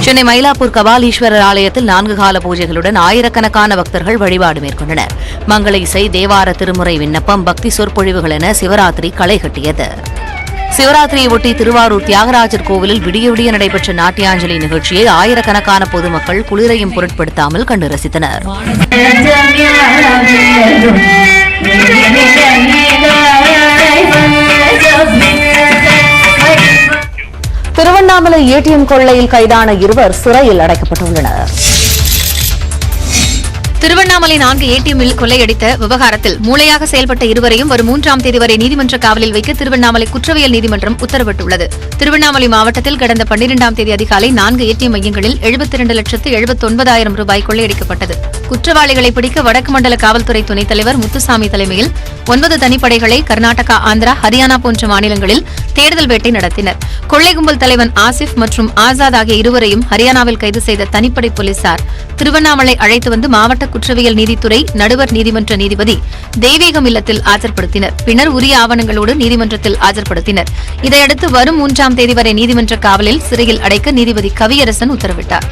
சென்னை மயிலாப்பூர் கபாலீஸ்வரர் ஆலயத்தில் 4 கால பூஜைகளுடன் ஆயிரக்கணக்கான பக்தர்கள் வழிபாடு மேற்கொண்டனர். மங்கள இசை, தேவார திருமுறை விண்ணப்பம், பக்தி சொற்பொழிவுகள் என சிவராத்திரி களை கட்டியது. சிவராத்திரியை ஒட்டி திருவாரூர் தியாகராஜர் கோவிலில் விடிய விடிய நடைபெற்ற நாட்டியாஞ்சலி நிகழ்ச்சியை ஆயிரக்கணக்கான பொதுமக்கள் குளிரையும் பொருட்படுத்தாமல் கண்டு ரசித்தனர். திருவண்ணாமலை ஏடிஎம் கொள்ளையில் கைதான 2 சிறையில் அடைக்கப்பட்டுள்ளனர். திருவண்ணாமலை 4 ஏடிஎம்மில் கொள்ளையடித்த விவகாரத்தில் மூளையாக செயல்பட்ட 2வரையும் வரும் 3ஆம் தேதி வரை நீதிமன்ற காவலில் வைக்க திருவண்ணாமலை குற்றவியல் நீதிமன்றம் உத்தரவிட்டுள்ளது. திருவண்ணாமலை மாவட்டத்தில் கடந்த 12ஆம் தேதி அதிகாலை 4 ஏடிஎம் மையங்களில் 72,79,000 ரூபாய் கொள்ளையடிக்கப்பட்டது. குற்றவாளிகளை பிடிக்க வடக்கு மண்டல காவல்துறை துணைத் தலைவர் முத்துசாமி தலைமையில் 9 தனிப்படைகளை கர்நாடகா, ஆந்திரா, ஹரியானா போன்ற மாநிலங்களில் தேடுதல் வேட்டை நடத்தினர். கொள்ளை கும்பல் தலைவன் ஆசிப் மற்றும் ஆசாத் ஆகிய 2வரையும் ஹரியானாவில் கைது செய்த தனிப்படை போலீசார் திருவண்ணாமலை அழைத்து வந்து மாவட்ட குற்றவியல் நீதித்துறை நடுவர் நீதிமன்ற நீதிபதி தெய்வீகம் இல்லத்தில் ஆஜர்படுத்தினர். பின்னர் உரிய ஆவணங்களோடு நீதிமன்றத்தில் ஆஜர்படுத்தினர். இதையடுத்து வரும் 3ஆம் தேதி வரை நீதிமன்ற காவலில் சிறையில் அடைக்க நீதிபதி கவியரசன் உத்தரவிட்டார்.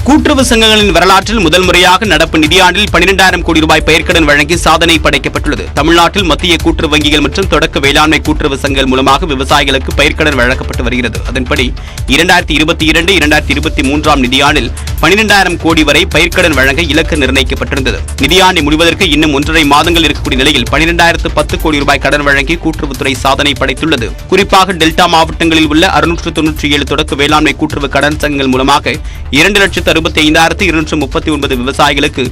கூட்டுறவு சங்கங்களின் வரலாற்றில் முதல் முறையாக நடப்பு நிதியாண்டில் 12,000 கோடி ரூபாய் பயிர்க்கடன் வழங்கி சாதனை படைக்கப்பட்டுள்ளது. தமிழ்நாட்டில் மத்திய கூட்டுறவு வங்கிகள் மற்றும் தொடக்க வேளாண்மை கூட்டுறவு சங்கங்கள் மூலமாக விவசாயிகளுக்கு பயிர்க்கடன் வழங்கப்பட்டு வருகிறது. அதன்படி 2022-2023ஆம் நிதியாண்டில் 12,000 கோடி வரை பயிர்க்கடன் வழங்க இலக்கு நிர்ணயிக்கப்பட்டிருந்தது. நிதியாண்டை முடிவதற்கு இன்னும் 1.5 மாதங்கள் இருக்கக்கூடிய நிலையில் 12,010 கோடி ரூபாய் கடன் வழங்கி கூட்டுறவுத்துறை சாதனை படைத்துள்ளது. குறிப்பாக டெல்டா மாவட்டங்களில் உள்ள 697 தொடக்க வேளாண்மை கூட்டுறவு கடன் சங்கங்கள் மூலமாக 2,65,239 விவசாயிகளுக்கு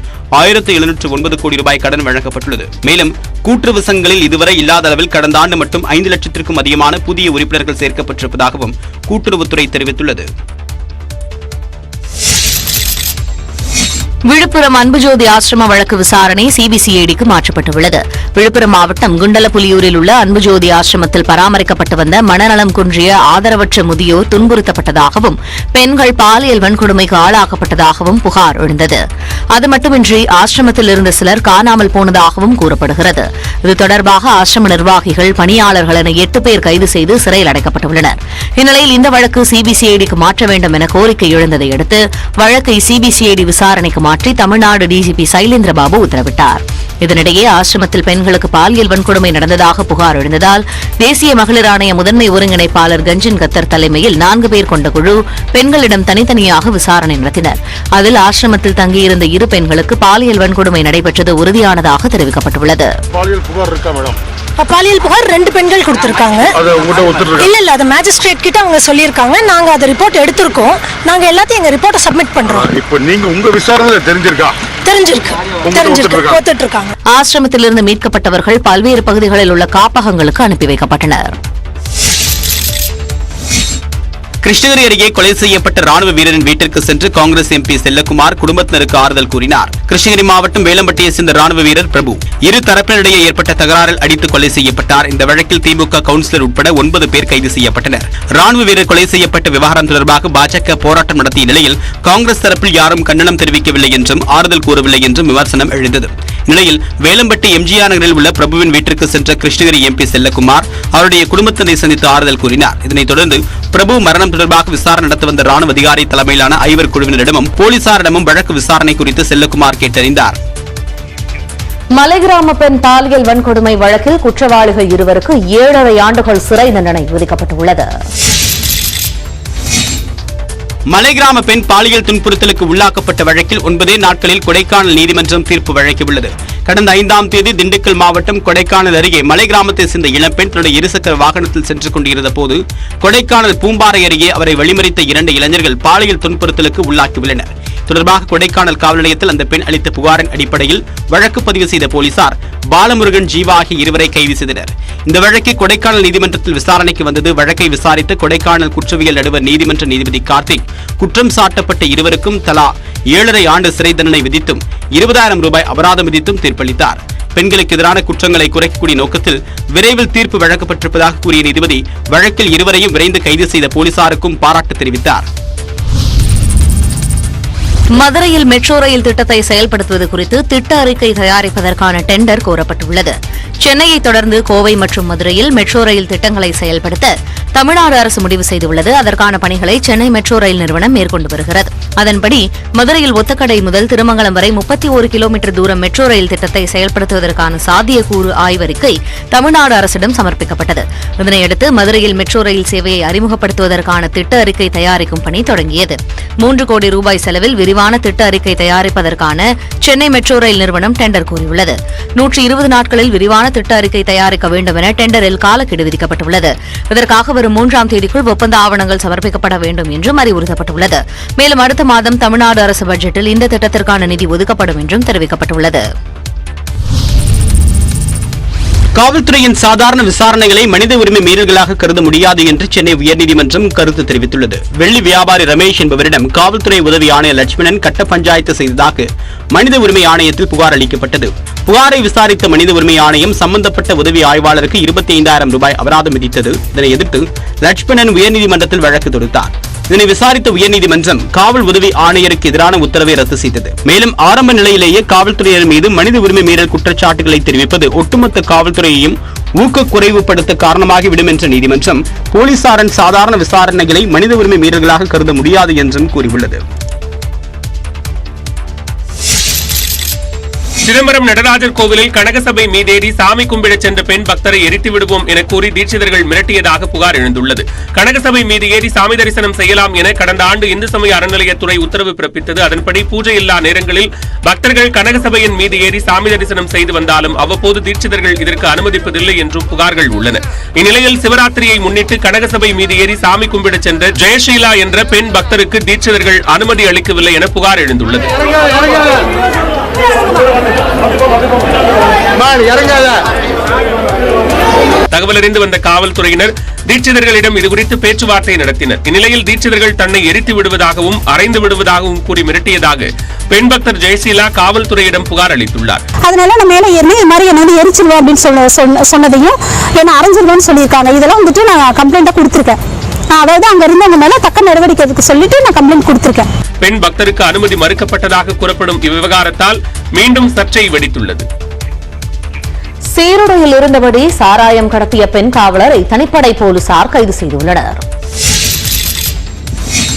1,709 கோடி ரூபாய் கடன் வழங்கப்பட்டுள்ளது. மேலும் கூட்டுறவு சங்கங்களில் இதுவரை இல்லாத அளவில் கடந்த ஆண்டு மட்டும் 5 லட்சத்திற்கும் அதிகமான புதிய உறுப்பினர்கள் சேர்க்கப்பட்டிருப்பதாகவும் கூட்டுறவுத்துறை தெரிவித்துள்ளது. விழுப்புரம் அன்புஜோதி ஆசிரம வழக்கு விசாரணை சிபிசிஐடிக்கு மாற்றப்பட்டுள்ளது. விழுப்புரம் மாவட்டம் குண்டலப்புலியூரில் உள்ள அன்புஜோதி ஆசிரமத்தில் பராமரிக்கப்பட்டு வந்த மனநலம் குன்றிய ஆதரவற்ற முதியோர் துன்புறுத்தப்பட்டதாகவும் பெண்கள் பாலியல் வன்கொடுமைக்கு ஆளாக்கப்பட்டதாகவும் புகார் எழுந்தது. அது மட்டுமின்றி ஆசிரமத்தில் இருந்த சிலர் காணாமல் போனதாகவும் கூறப்படுகிறது. இது தொடர்பாக ஆசிரம நிர்வாகிகள், பணியாளர்கள் என 8 பேர் கைது செய்து சிறையில் அடைக்கப்பட்டுள்ளனர். இந்நிலையில் இந்த வழக்கு சிபிசிஐடிக்கு மாற்ற வேண்டும் என கோரிக்கை எழுந்ததை அடுத்து வழக்கை சிபிசிஐடி விசாரணைக்கு மாற்றி தமிழ்நாடு டிஜிபி சைலேந்திரபாபு உத்தரவிட்டார். இதனிடையே ஆசிரமத்தில் பெண்களுக்கு பாலியல் வன்கொடுமை நடந்ததாக புகார் எழுந்ததால் தேசிய மகளிர் ஆணைய முதன்மை ஒருங்கிணைப்பாளர் கஞ்சன் கத்தர் தலைமையில் 4 பேர் கொண்ட குழு பெண்களிடம் தனித்தனியாக விசாரணை நடத்தினர். அதில் ஆசிரமத்தில் தங்கியிருந்த 2 பெண்களுக்கு பாலியல் வன்கொடுமை நடைபெற்றது உறுதியானதாக தெரிவிக்கப்பட்டுள்ளது. பாலியல் புகார் 2 பெண்கள் கொடுத்திருக்காங்க. இல்ல அது மேஜிஸ்ட்ரேட் கிட்ட அவங்க சொல்லியிருக்காங்க. நாங்க அந்த ரிப்போர்ட் எடுத்திருக்கோம். நாங்க எல்லாத்தையும் எங்க ரிப்போர்ட்டை சப்மிட் பண்றோம். இப்போ நீங்க உங்க விசாரணையில தெரிஞ்சிருக்கா? தெரிஞ்சிருக்கு. ஒத்துட்டு இருக்காங்க. ஆசிரமத்திலிருந்து மீட்கப்பட்டவர்கள் பல்வேறு பகுதிகளில் உள்ள காப்பகங்களுக்கு அனுப்பி வைக்கப்பட்டனர். கிருஷ்ணகிரி அருகே கொலை செய்யப்பட்ட ராணுவ வீரரின் வீட்டிற்கு சென்று காங்கிரஸ் எம்பி செல்லக்குமார் குடும்பத்தினருக்கு ஆறுதல் கூறினார். கிருஷ்ணகிரி மாவட்டம் வேலம்பட்டியை சேர்ந்த ராணுவ வீரர் பிரபு இரு தரப்பினரிடையே ஏற்பட்ட தகராறில் அடித்து கொலை செய்யப்பட்டார். இந்த வழக்கில் திமுக கவுன்சிலர் உட்பட 9 பேர் கைது செய்யப்பட்டனர். ராணுவ வீரர் கொலை செய்யப்பட்ட விவகாரம் தொடர்பாக பாஜக போராட்டம் நடத்திய நிலையில் காங்கிரஸ் தரப்பில் யாரும் கண்டனம் தெரிவிக்கவில்லை என்றும் ஆறுதல் கூறவில்லை என்றும் விமர்சனம் எழுந்தது. இந்நிலையில் வேலம்பட்டி எம்ஜிஆர் நகரில் உள்ள பிரபுவின் வீட்டிற்கு சென்ற கிருஷ்ணகிரி எம்பி செல்லக்குமார் அவருடைய குடும்பத்தினரை சந்தித்து ஆறுதல் கூறினார். இதனைத் தொடர்ந்து பிரபு மரணம் தொடர்பாக விசாரணை நடத்த வந்த ராணுவ அதிகாரி தலைமையிலான 5 குழுவினரிடமும் போலீசாரிடமும் வழக்கு விசாரணை குறித்து செல்லக்குமார் கேட்டறிந்தார். மலைகிராம பெண் பாலியல் வன்கொடுமை வழக்கில் குற்றவாளிகள் 2 7.5 ஆண்டுகள் சிறை தண்டனை விதிக்கப்பட்டுள்ளது. மலைகிராம பெண் பாலியல் துன்புறுத்தலுக்கு உள்ளாக்கப்பட்ட வழக்கில் 9 நாட்களில் கொடைக்கானல் நீதிமன்றம் தீர்ப்பு வழங்கியுள்ளது. கடந்த 5ஆம் தேதி திண்டுக்கல் மாவட்டம் கொடைக்கானல் அருகே மலை கிராமத்தை சேர்ந்த இளம்பெண் தன்னுடைய இருசக்கர வாகனத்தில் சென்று கொண்டிருந்த போது கொடைக்கானல் பூம்பாறை அருகே அவரை வழிமறித்த 2 இளைஞர்கள் பாலியல் துன்புறுத்தலுக்கு உள்ளாக்கியுள்ளனர். தொடர்பாக கொடைக்கானல் காவல் நிலையத்தில் அந்த பெண் அளித்த புகாரின் அடிப்படையில் வழக்கு பதிவு செய்த போலீசார் பாலமுருகன், ஜீவா ஆகிய 2 கைது செய்தனர். இந்த வழக்கு கொடைக்கானல் நீதிமன்றத்தில் விசாரணைக்கு வந்தது. வழக்கை விசாரித்த கொடைக்கானல் குற்றவியல் நடுவர் நீதிமன்ற நீதிபதி கார்த்திக் குற்றம் சாட்டப்பட்ட 2 தலா 7.5 ஆண்டு சிறை தண்டனை விதித்தும் 20,000 ரூபாய் அபராதம் விதித்தும் தீர்ப்பளித்தார். பெண்களுக்கு எதிரான குற்றங்களை குறைக்கக்கூடிய நோக்கத்தில் விரைவில் தீர்ப்பு வழங்கப்பட்டிருப்பதாக கூறிய நீதிபதி வழக்கில் 2 விரைந்து கைது செய்த போலீசாருக்கும் பாராட்டு தெரிவித்தார். மதுரையில் மெட்ரோ ரயில் திட்டத்தை செயல்படுத்துவது குறித்து திட்ட அறிக்கை தயாரிப்பதற்கான டெண்டர் கோரப்பட்டுள்ளது. சென்னையை தொடர்ந்து கோவை மற்றும் மதுரையில் மெட்ரோ ரயில் திட்டங்களை செயல்படுத்த தமிழ்நாடு அரசு முடிவு செய்துள்ளது. அதற்கான பணிகளை சென்னை மெட்ரோ ரயில் நிறுவனம் மேற்கொண்டு வருகிறது. அதன்படி மதுரையில் ஒத்தக்கடை முதல் திருமங்கலம் வரை 31 கிலோமீட்டர் தூரம் மெட்ரோ ரயில் திட்டத்தை செயல்படுத்துவதற்கான சாத்தியக்கூறு ஆய்வறிக்கை தமிழ்நாடு அரசிடம் சமர்ப்பிக்கப்பட்டது. இதனையடுத்து மதுரையில் மெட்ரோ ரயில் சேவையை அறிமுகப்படுத்துவதற்கான திட்ட அறிக்கை தயாரிக்கும் பணி தொடங்கியது. 3 கோடி ரூபாய் செலவில் விரிவான திட்ட அறிக்கை தயாரிப்பதற்கான சென்னை மெட்ரோ ரயில் நிறுவனம் டெண்டர் கோரியுள்ளது. 120 நாட்களில் விரிவான திட்ட அறிக்கை தயாரிக்க வேண்டும் என டெண்டரில் காலக்கெடு விதிக்கப்பட்டுள்ளது. இதற்காக வரும் 3ஆம் தேதிக்குள் ஒப்பந்த ஆவணங்கள் சமர்ப்பிக்கப்பட வேண்டும் என்றும் அறிவுறுத்தப்பட்டுள்ளது. மேலும் அடுத்த மாதம் தமிழ்நாடு அரசு பட்ஜெட்டில் இந்த திட்டத்திற்கான நிதி ஒதுக்கப்படும் என்றும் தெரிவிக்கப்பட்டுள்ளது. காவல்துறையின் சாதாரண விசாரணைகளை மனித உரிமை மீறல்களாக கருத முடியாது என்று சென்னை உயர்நீதிமன்றம் கருத்து தெரிவித்துள்ளது. வெள்ளி வியாபாரி ரமேஷ் என்பவரிடம் காவல்துறை உதவி ஆணையர் லட்சுமணன் கட்ட பஞ்சாயத்து செய்ததாக மனித உரிமை ஆணையத்தில் புகார் அளிக்கப்பட்டது. புகாரை விசாரித்த மனித உரிமை ஆணையம் சம்பந்தப்பட்ட உதவி ஆய்வாளருக்கு 25,000 ரூபாய் அபராதம் விதித்தது. இதனை எதிர்த்து லட்சுமணன் உயர்நீதிமன்றத்தில் வழக்கு தொடுத்தார். இதனை விசாரித்த உயர்நீதிமன்றம் காவல் உதவி ஆணையருக்கு எதிரான உத்தரவை ரத்து செய்தது. மேலும் ஆரம்ப நிலையிலேயே காவல்துறையினர் மீது மனித உரிமை மீறல் குற்றச்சாட்டுகளை தெரிவிப்பது ஒட்டுமொத்த காவல்துறையையும் ஊக்கக்குறைவுபடுத்த காரணமாகிவிடும் என்ற நீதிமன்றம் போலீசாரின் சாதாரண விசாரணைகளை மனித உரிமை மீறல்களாக கருத முடியாது என்றும் கூறியுள்ளது. சிதம்பரம் நடராஜர் கோவிலில் கனகசபை மீதேறி சாமி கும்பிடச் சென்ற பெண் பக்தரை எரித்து விடுவோம் என கூறி தீட்சிதர்கள் மிரட்டியதாக புகார் எழுந்துள்ளது. கனகசபை மீது ஏறி சாமி தரிசனம் செய்யலாம் என கடந்த ஆண்டு இந்து சமய அறநிலையத்துறை உத்தரவு பிறப்பித்தது. அதன்படி பூஜை இல்லா நேரங்களில் பக்தர்கள் கனகசபையின் மீது ஏறி சாமி தரிசனம் செய்து வந்தாலும் அவ்வப்போது தீட்சிதர்கள் இதற்கு அனுமதிப்பதில்லை என்றும் புகார்கள் உள்ளன. இந்நிலையில் சிவராத்திரியை முன்னிட்டு கனகசபை மீது ஏறி சாமி கும்பிடச் சென்ற ஜெயஷீலா என்ற பெண் பக்தருக்கு தீட்சிதர்கள் அனுமதி அளிக்கவில்லை என புகார் எழுந்துள்ளது. தகவல் அறிந்து வந்த காவல்துறையினர் தீட்சிதர்களிடம் இதுகுறித்து பேச்சுவார்த்தை நடத்தினர். இந்நிலையில் தீட்சிதர்கள் தன்னை எரித்து விடுவதாகவும் அறைந்து விடுவதாகவும் கூறி மிரட்டியதாக பெண் பக்தர் ஜெயசீலா காவல்துறையிடம் புகார் அளித்துள்ளார். அதனால நான் மேல ஏறி இது மாதிரி என்ன எரிச்சிருவேன் அப்படின்னு சொன்னதையும் என்ன அரைஞ்சிருவேன்னு சொல்லியிருக்காங்க. இதெல்லாம் வந்துட்டு நான் கம்ப்ளைண்டா கொடுத்துருக்கேன். அதாவது அங்க இருந்தவங்க மேல தக்க நடவடிக்கை சொல்லிட்டு நான் கம்ப்ளைண்ட் கொடுத்திருக்கேன். பெண் பக்தருக்கு அனுமதி மறுக்கப்பட்டதாக கூறப்படும் இவ்விவகாரத்தால் மீண்டும் சர்ச்சை வெடித்துள்ளது. சீருடையில் இருந்தபடி சாராயம் கடத்திய பெண் காவலரை தனிப்படை போலீசார் கைது செய்துள்ளனர்.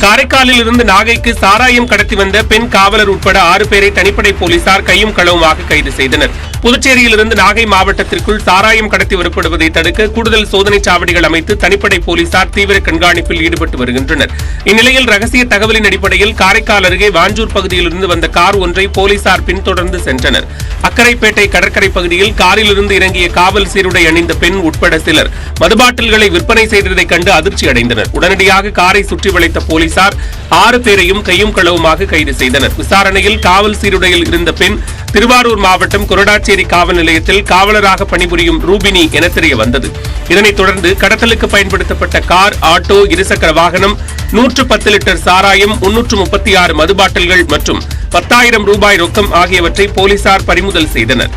காரைக்காலில் இருந்து நாகைக்கு சாராயம் கடத்தி வந்த பெண் காவலர் உட்பட 6 பேரை தனிப்படை போலீசார் கையும் களவுமாக கைது செய்தனர். புதுச்சேரியிலிருந்து நாகை மாவட்டத்திற்குள் சாராயம் கடத்தி வரப்படுவதை தடுக்க கூடுதல் சோதனை சாவடிகள் அமைத்து தனிப்படை போலீசார் தீவிர கண்காணிப்பில் ஈடுபட்டு வருகின்றனர். இந்நிலையில் ரகசிய தகவலின் அடிப்படையில் காரைக்கால் அருகே வாஞ்சூர் பகுதியிலிருந்து வந்த கார் ஒன்றை போலீசார் பின்தொடர்ந்து சென்றனர். அக்கரைப்பேட்டை கடற்கரை பகுதியில் காரிலிருந்து இறங்கிய காவல் சீருடை அணிந்த பெண் உட்பட சிலர் மதுபாட்டில்களை விற்பனை செய்ததைக் கண்டு அதிர்ச்சி அடைந்தனர். உடனடியாக காரை சுற்றி வளைத்த போலீசார் 6 பேரையும் கையும் களவுமாக கைது செய்தனர். விசாரணையில் காவல் சீருடையில் இருந்த பெண் திருவாரூர் மாவட்டம் கொரடாச்சேரி காவல் நிலையத்தில் காவலராக பணிபுரியும் ரூபினி என தெரிய வந்தது. இதனைத் தொடர்ந்து கடத்தலுக்கு பயன்படுத்தப்பட்ட கார், ஆட்டோ, இருசக்கர வாகனம், 110 லிட்டர் சாராயம், 336 மதுபாட்டில்கள் மற்றும் 10,000 ரூபாய் ரொக்கம் ஆகியவற்றை போலீசார் பறிமுதல் செய்தனர்.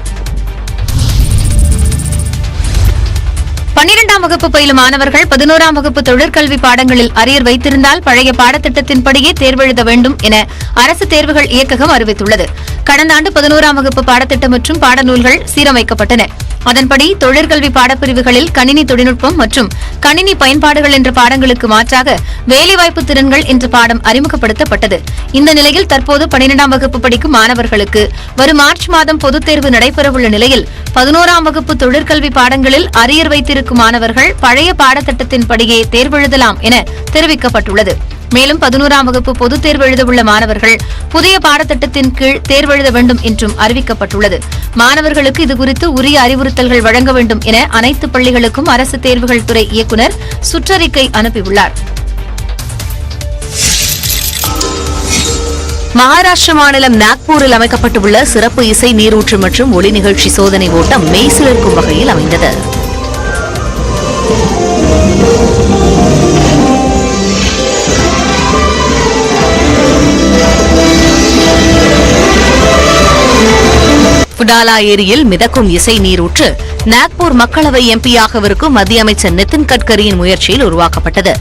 12ஆம் வகுப்பு பயிலும் மாணவர்கள் 11ஆம் வகுப்பு தொழிற்கல்வி பாடங்களில் அரியர் வைத்திருந்தால் பழைய பாடத்திட்டத்தின்படியே தேர்வெழுத வேண்டும் என அரசு தேர்வுகள் இயக்ககம் அறிவித்துள்ளது. கடந்த ஆண்டு 11ஆம் வகுப்பு பாடத்திட்டம் மற்றும் பாடநூல்கள் சீரமைக்கப்பட்டன. அதன்படி தொழிற்கல்வி பாடப்பிரிவுகளில் கணினி தொழில்நுட்பம் மற்றும் கணினி பயன்பாடுகள் என்ற பாடங்களுக்கு மாற்றாக வேலைவாய்ப்பு திறன்கள் என்ற பாடம் அறிமுகப்படுத்தப்பட்டது. இந்த நிலையில் தற்போது 12ஆம் வகுப்பு படிக்கும் மாணவர்களுக்கு வரும் மார்ச் மாதம் பொதுத் தேர்வு நடைபெறவுள்ள நிலையில் 11ஆம் வகுப்பு தொழிற்கல்வி பாடங்களில் அரியர் வைத்திருக்கும் மாணவர்கள் பழைய பாடத்திட்டத்தின்படியே தேர்வெழுதலாம் என தெரிவிக்கப்பட்டுள்ளது. மேலும் 11ஆம் வகுப்பு பொதுத் தேர்வு எழுதவுள்ள மாணவர்கள் புதிய பாடத்திட்டத்தின் கீழ் தேர்வெழுத வேண்டும் என்றும் அறிவிக்கப்பட்டுள்ளது. மாணவர்களுக்கு இதுகுறித்து உரிய அறிவுறுத்தல்கள் வழங்க வேண்டும் என அனைத்து பள்ளிகளுக்கும் அரசு தேர்வுகள் துறை இயக்குநர் சுற்றறிக்கை அனுப்பியுள்ளார். மகாராஷ்டிர மாநிலம் நாக்பூரில் அமைக்கப்பட்டுள்ள சிறப்பு இசை நீரூற்று மற்றும் ஒளி நிகழ்ச்சி சோதனை ஓட்டம் மெய்சிலிர்க்கும் வகையில் அமைந்தது. புடாலா ஏரியில் மிதக்கும் இசை நீரூற்று நாக்பூர் மக்களவை எம்பியாகவிருக்கும் மத்திய அமைச்சர் நிதின் கட்கரியின் முயற்சியில் உருவாக்கப்பட்டது.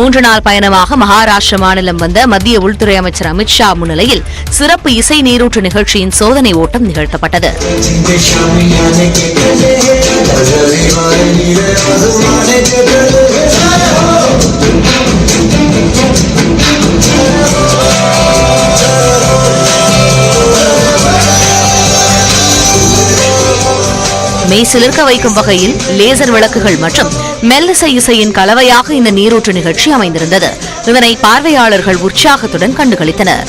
3 நாள் பயணமாக மகாராஷ்டிர மாநிலம் வந்த மத்திய உள்துறை அமைச்சர் அமித் ஷா முன்னிலையில் சிறப்பு இசை நீரூற்று நிகழ்ச்சியின் சோதனை ஓட்டம் நிகழ்த்தப்பட்டது. மெய்சிலிர்க்க வைக்கும் வகையில் லேசர் விளக்குகள் மற்றும் மெல்லிசை இசையின் கலவையாக இந்த நீரூற்று நிகழ்ச்சி அமைந்திருந்தது. இதனை பார்வையாளர்கள் உற்சாகத்துடன் கண்டுகளித்தனர்.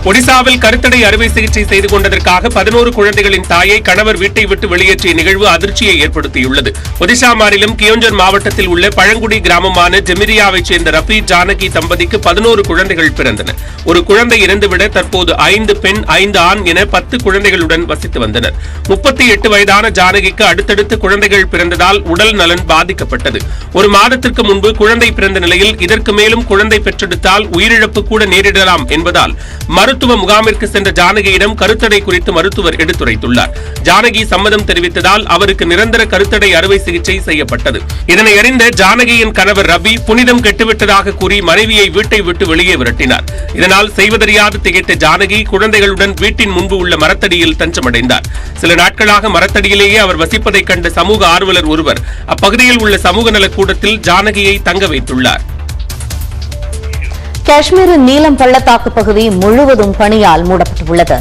ஒடிசாவில் கருத்தடை அறுவை சிகிச்சை செய்து கொண்டதற்காக 11 குழந்தைகளின் தாயை கணவர் வீட்டை விட்டு வெளியேற்றிய நிகழ்வு அதிர்ச்சியை ஏற்படுத்தியுள்ளது. ஒடிசா மாநிலம் கியோஞ்சர் மாவட்டத்தில் உள்ள பழங்குடி கிராமமான ஜெமிரியாவைச் சேர்ந்த ரஃபி ஜானகி தம்பதிக்கு 11 குழந்தைகள் பிறந்தன. ஒரு குழந்தை இறந்துவிட தற்போது 5 பெண் 5 ஆண் என 10 குழந்தைகளுடன் வசித்து வந்தனர். 38 வயதான ஜானகிக்கு அடுத்தடுத்து குழந்தைகள் பிறந்ததால் உடல் நலன் பாதிக்கப்பட்டது. ஒரு மாதத்திற்கு முன்பு குழந்தை பிறந்த நிலையில் இதற்கு மேலும் குழந்தை பெற்றெடுத்தால் உயிரிழப்பு கூட நேரிடலாம் என்பதால் மருத்துவ முகாமிற்கு சென்ற ஜானகியிடம் கருத்தடை குறித்து மருத்துவர் எடுத்துரைத்துள்ளார். ஜானகி சம்மதம் தெரிவித்ததால் அவருக்கு நிரந்தர கருத்தடை அறுவை சிகிச்சை செய்யப்பட்டது. இதனை அறிந்த ஜானகியின் கணவர் ரவி புனிதம் கெட்டுவிட்டதாக கூறி மனைவியை வீட்டை விட்டு வெளியே விரட்டினார். இதனால் செய்வதறியாது திகைத்த ஜானகி குழந்தைகளுடன் வீட்டின் முன்பு உள்ள மரத்தடியில் தஞ்சமடைந்தார். சில நாட்களாக மரத்தடியிலேயே அவர் வசிப்பதைக் கண்ட சமூக ஆர்வலர் ஒருவர் அப்பகுதியில் உள்ள சமூக நலக் கூடத்தில் ஜானகியை தங்க வைத்துள்ளார். காஷ்மீரின் நீலம் பள்ளத்தாக்கு பகுதி முழுவதும் பனியால் மூடப்பட்டுள்ளது.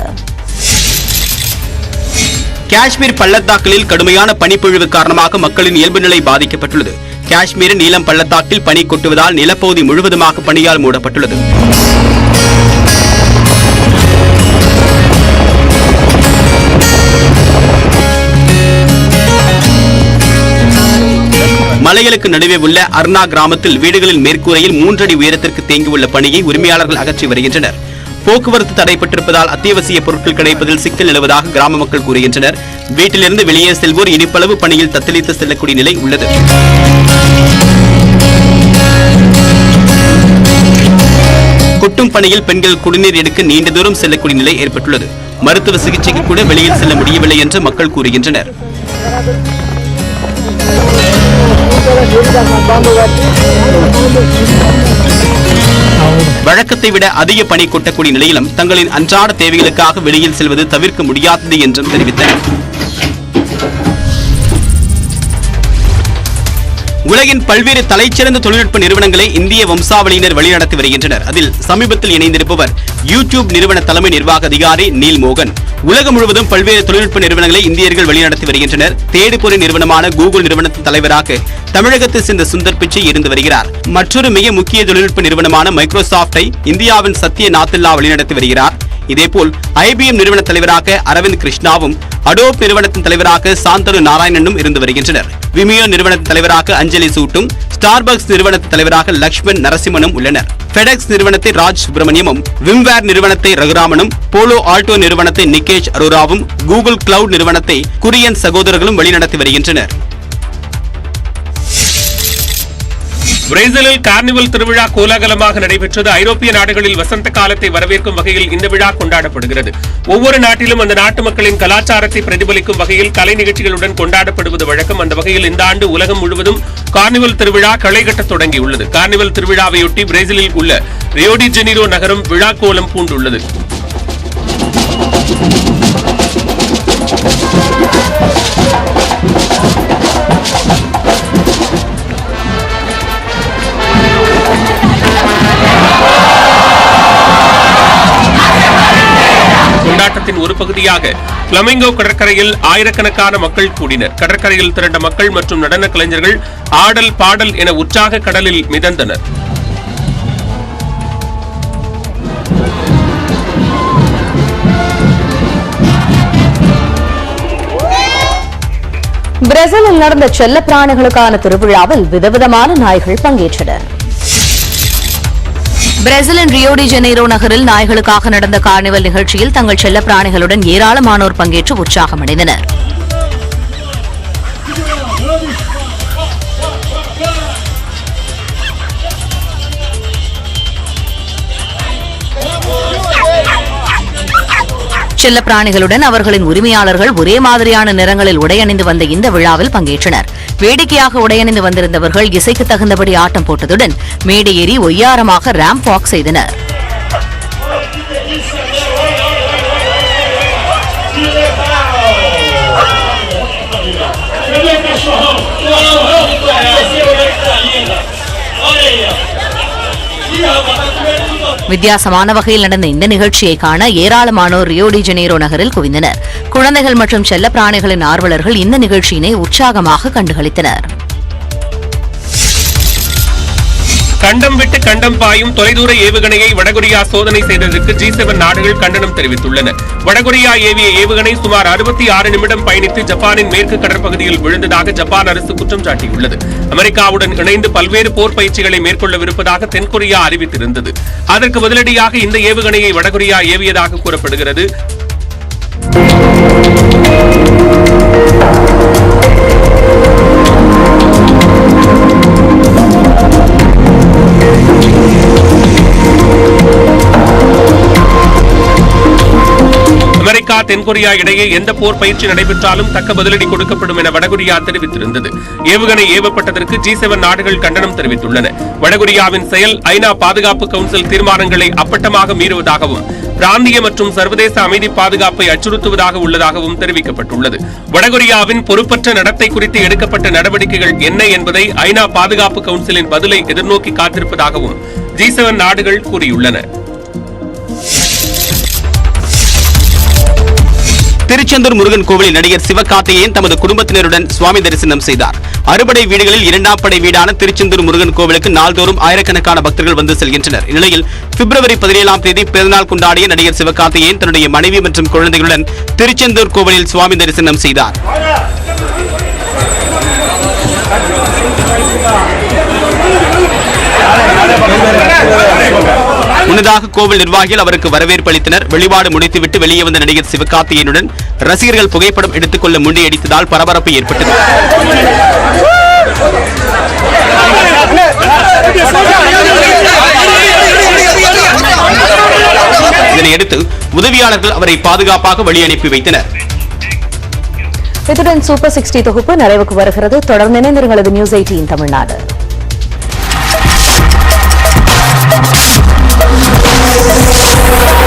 காஷ்மீர் பள்ளத்தாக்கில் கடுமையான பனிப்பொழிவு காரணமாக மக்களின் இயல்பு நிலை பாதிக்கப்பட்டுள்ளது. காஷ்மீரின் நீலம் பள்ளத்தாக்கில் பனி கொட்டுவதால் நிலப்பகுதி முழுவதுமாக பனியால் மூடப்பட்டுள்ளது. மலைகளுக்கு நடுவே உள்ள அர்னா கிராமத்தில் வீடுகளின் மேற்கூரையில் 3 அடி உயரத்திற்கு தேங்கியுள்ள பனியை உரிமையாளர்கள் அகற்றி வருகின்றனர். போக்குவரத்து தடைப்பட்டிருப்பதால் அத்தியாவசிய பொருட்கள் கிடைப்பதில் சிக்கல் நிலவுவதாக கிராம மக்கள் கூறுகின்றனர். வீட்டிலிருந்து வெளியே செல்வோர் இனிப்பளவு பணியில் தத்தளித்து செல்லக்கூடிய நிலை உள்ளது. கொட்டும் பணியில் பெண்கள் குடிநீர் எடுக்க நீண்ட தூரம் செல்லக்கூடிய நிலை ஏற்பட்டுள்ளது. மருத்துவ சிகிச்சைக்கு கூட வெளியில் செல்ல முடியவில்லை என்று மக்கள் கூறுகின்றனர். வழக்கத்தை விட அதிக பனி கொட்டக்கூடிய நிலையிலும் தங்களின் அன்றாட தேவைகளுக்காக வெளியில் செல்வது தவிர்க்க முடியாதது என்றும் தெரிவித்தனர். உலகின் பல்வேறு தலைச்சிறந்த தொழில்நுட்ப நிறுவனங்களை இந்திய வம்சாவளியினர் வழிநடத்தி வருகின்றனர். அதில் சமீபத்தில் இணைந்திருப்பவர் யூடியூப் நிறுவன தலைமை நிர்வாக அதிகாரி நீல் மோகன். உலகம் முழுவதும் பல்வேறு தொழில்நுட்ப நிறுவனங்களை இந்தியர்கள் வழிநடத்தி வருகின்றனர். தேடுபொறி நிறுவனமான கூகுள் நிறுவனத்தின் தலைவராக தமிழகத்தை சேர்ந்த சுந்தர் பிச்சை இருந்து வருகிறார். மற்றொரு மிக முக்கிய தொழில்நுட்ப நிறுவனமான மைக்ரோசாப்டை இந்தியாவின் சத்ய நாத்தில்லா வழிநடத்தி வருகிறார். இதேபோல் IBM நிறுவன தலைவராக அரவிந்த் கிருஷ்ணாவும், அடோப் நிறுவனத்தின் தலைவராக சாந்தனு நாராயணனும் இருந்து வருகின்றனர். விமியோ நிறுவனத்தின் தலைவராக அஞ்சலி சூட்டும், ஸ்டார்பக்ஸ் நிறுவனத்தின் தலைவராக லக்ஷ்மண் நரசிம்மனும் உள்ளனர். ஃபெடெக்ஸ் நிறுவனத்தை ராஜ் சுப்பிரமணியமும், விம்வேர் நிறுவனத்தை ரகுராமனும், போலோ ஆல்டோ நிறுவனத்தை நிகேஷ் அரோராவும், கூகுள் கிளவுட் நிறுவனத்தை குரியன் சகோதரர்களும் வழிநடத்தி வருகின்றனர். பிரேசிலில் கார்னிவல் திருவிழா கோலாகலமாக நடைபெற்றது. ஐரோப்பிய நாடுகளில் வசந்த காலத்தை வரவேற்கும் வகையில் இந்த விழா கொண்டாடப்படுகிறது. ஒவ்வொரு நாட்டிலும் அந்த நாட்டு மக்களின் கலாச்சாரத்தை பிரதிபலிக்கும் வகையில் கலை நிகழ்ச்சிகளுடன் கொண்டாடப்படுவது வழக்கம். அந்த வகையில் இந்த ஆண்டு உலகம் முழுவதும் கார்னிவல் திருவிழா களைகட்ட தொடங்கியுள்ளது. கார்னிவல் திருவிழாவையொட்டி பிரேசிலில் உள்ள ரியோ டி ஜெனீரோ நகரம் விழா கோலம் பூண்டுள்ளது. கொண்டாட்டத்தின் ஒரு பகுதியாக பிளமிங்கோ கடற்கரையில் ஆயிரக்கணக்கான மக்கள் கூடினர். கடற்கரையில் திரண்ட மக்கள் மற்றும் நடன கலைஞர்கள் ஆடல் பாடல் என உற்சாக கடலில் மிதந்தனர். பிரேசிலில் நடந்த செல்ல பிராணிகளுக்கான திருவிழாவில் விதவிதமான நாய்கள் பங்கேற்றனர். பிரேசிலின் ரியோ டி ஜெனீரோ நகரில் நாய்களுக்காக நடந்த கார்னிவல் நிகழ்ச்சியில் தங்கள் செல்ல பிராணிகளுடன் ஏராளமானோர் பங்கேற்று உற்சாகமடைந்தனர். செல்ல பிராணிகளுடன் அவர்களின் உரிமையாளர்கள் ஒரே மாதிரியான நிறங்களில் உடையணிந்து வந்த இந்த விழாவில் பங்கேற்றனர். வேடிக்கையாக உடையணிந்து வந்திருந்தவர்கள் இசைக்கு தகுந்தபடி ஆட்டம் போட்டதுடன் மேடை ஏறி ஒய்யாரமாக ரேம்ப் வாக் செய்தனர். வித்தியாசமான வகையில் நடந்த இந்த நிகழ்ச்சியை காண ஏராளமானோர் ரியோ டி ஜெனீரோ நகரில் குவிந்தனர். குழந்தைகள் மற்றும் செல்ல பிராணிகளின் ஆர்வலர்கள் இந்த நிகழ்ச்சியினை உற்சாகமாக கண்டுகளித்தனர். கண்டம் விட்டு கண்டம் பாயும் தொலைதூர ஏவுகணையை வடகொரியா சோதனை செய்ததற்கு G7 நாடுகள் கண்டனம் தெரிவித்துள்ளன. வடகொரியா ஏவிய ஏவுகணை சுமார் 66 நிமிடம் பயணித்து ஜப்பானின் மேற்கு கடற்பகுதியில் விழுந்ததாக ஜப்பான் அரசு குற்றம் சாட்டியுள்ளது. அமெரிக்காவுடன் இணைந்து பல்வேறு போர் பயிற்சிகளை மேற்கொள்ளவிருப்பதாக தென்கொரியா அறிவித்திருந்தது. அதற்கு பதிலடியாக இந்த ஏவுகணையை வடகொரியா ஏவியதாக கூறப்படுகிறது. அமெரிக்கா தென்கொரியா இடையே எந்த போர் பயிற்சி நடைபெற்றாலும் தக்க பதிலடி கொடுக்கப்படும் என வடகொரியா தெரிவித்திருந்தது. ஏவுகணை ஏவப்பட்டதற்கு G7 நாடுகள் கண்டனம் தெரிவித்துள்ளன. வடகொரியாவின் செயல் ஐநா பாதுகாப்பு கவுன்சில் தீர்மானங்களை அப்பட்டமாக மீறுவதாகவும் பிராந்திய மற்றும் சர்வதேச அமைதி பாதுகாப்பை அச்சுறுத்துவதாக உள்ளதாகவும் தெரிவிக்கப்பட்டுள்ளது. வடகொரியாவின் பொறுப்பற்ற நடத்தை குறித்து எடுக்கப்பட்ட நடவடிக்கைகள் என்ன என்பதை ஐநா பாதுகாப்பு கவுன்சிலின் பதிலை எதிர்நோக்கி காத்திருப்பதாகவும் G7 நாடுகள் கூறியுள்ளன. திருச்செந்தூர் முருகன் கோவிலில் நடிகர் சிவகார்த்திகேயன் தமது குடும்பத்தினருடன் சுவாமி தரிசனம் செய்தார். அறுபடை வீடுகளில் 2ஆம் படை வீடான திருச்செந்தூர் முருகன் கோவிலுக்கு நாள்தோறும் ஆயிரக்கணக்கான பக்தர்கள் வந்து செல்கின்றனர். இந்நிலையில் பிப்ரவரி 17ஆம் தேதி பிறந்தநாள் கொண்டாடிய நடிகர் சிவகார்த்திகேயன் தன்னுடைய மனைவி மற்றும் குழந்தைகளுடன் திருச்செந்தூர் கோவிலில் சுவாமி தரிசனம் செய்தார். முன்னதாக கோவில் நிர்வாகிகள் அவருக்கு வரவேற்பு அளித்தனர். வழிபாடு முடித்துவிட்டு வெளியே வந்த நடிகர் சிவகார்த்திகேயனுடன் ரசிகர்கள் புகைப்படம் எடுத்துக் கொள்ள முண்டியடித்ததால் பரபரப்பு ஏற்பட்டது. இதனையடுத்து உதவியாளர்கள் அவரை பாதுகாப்பாக வழி அனுப்பி வைத்தனர். இத்துடன் சூப்பர் 60 தொகுப்பு நிறைவுக்கு வருகிறது. தொடர்ந்து இணைந்திருங்கள். நியூஸ் 18 தமிழ்நாடு.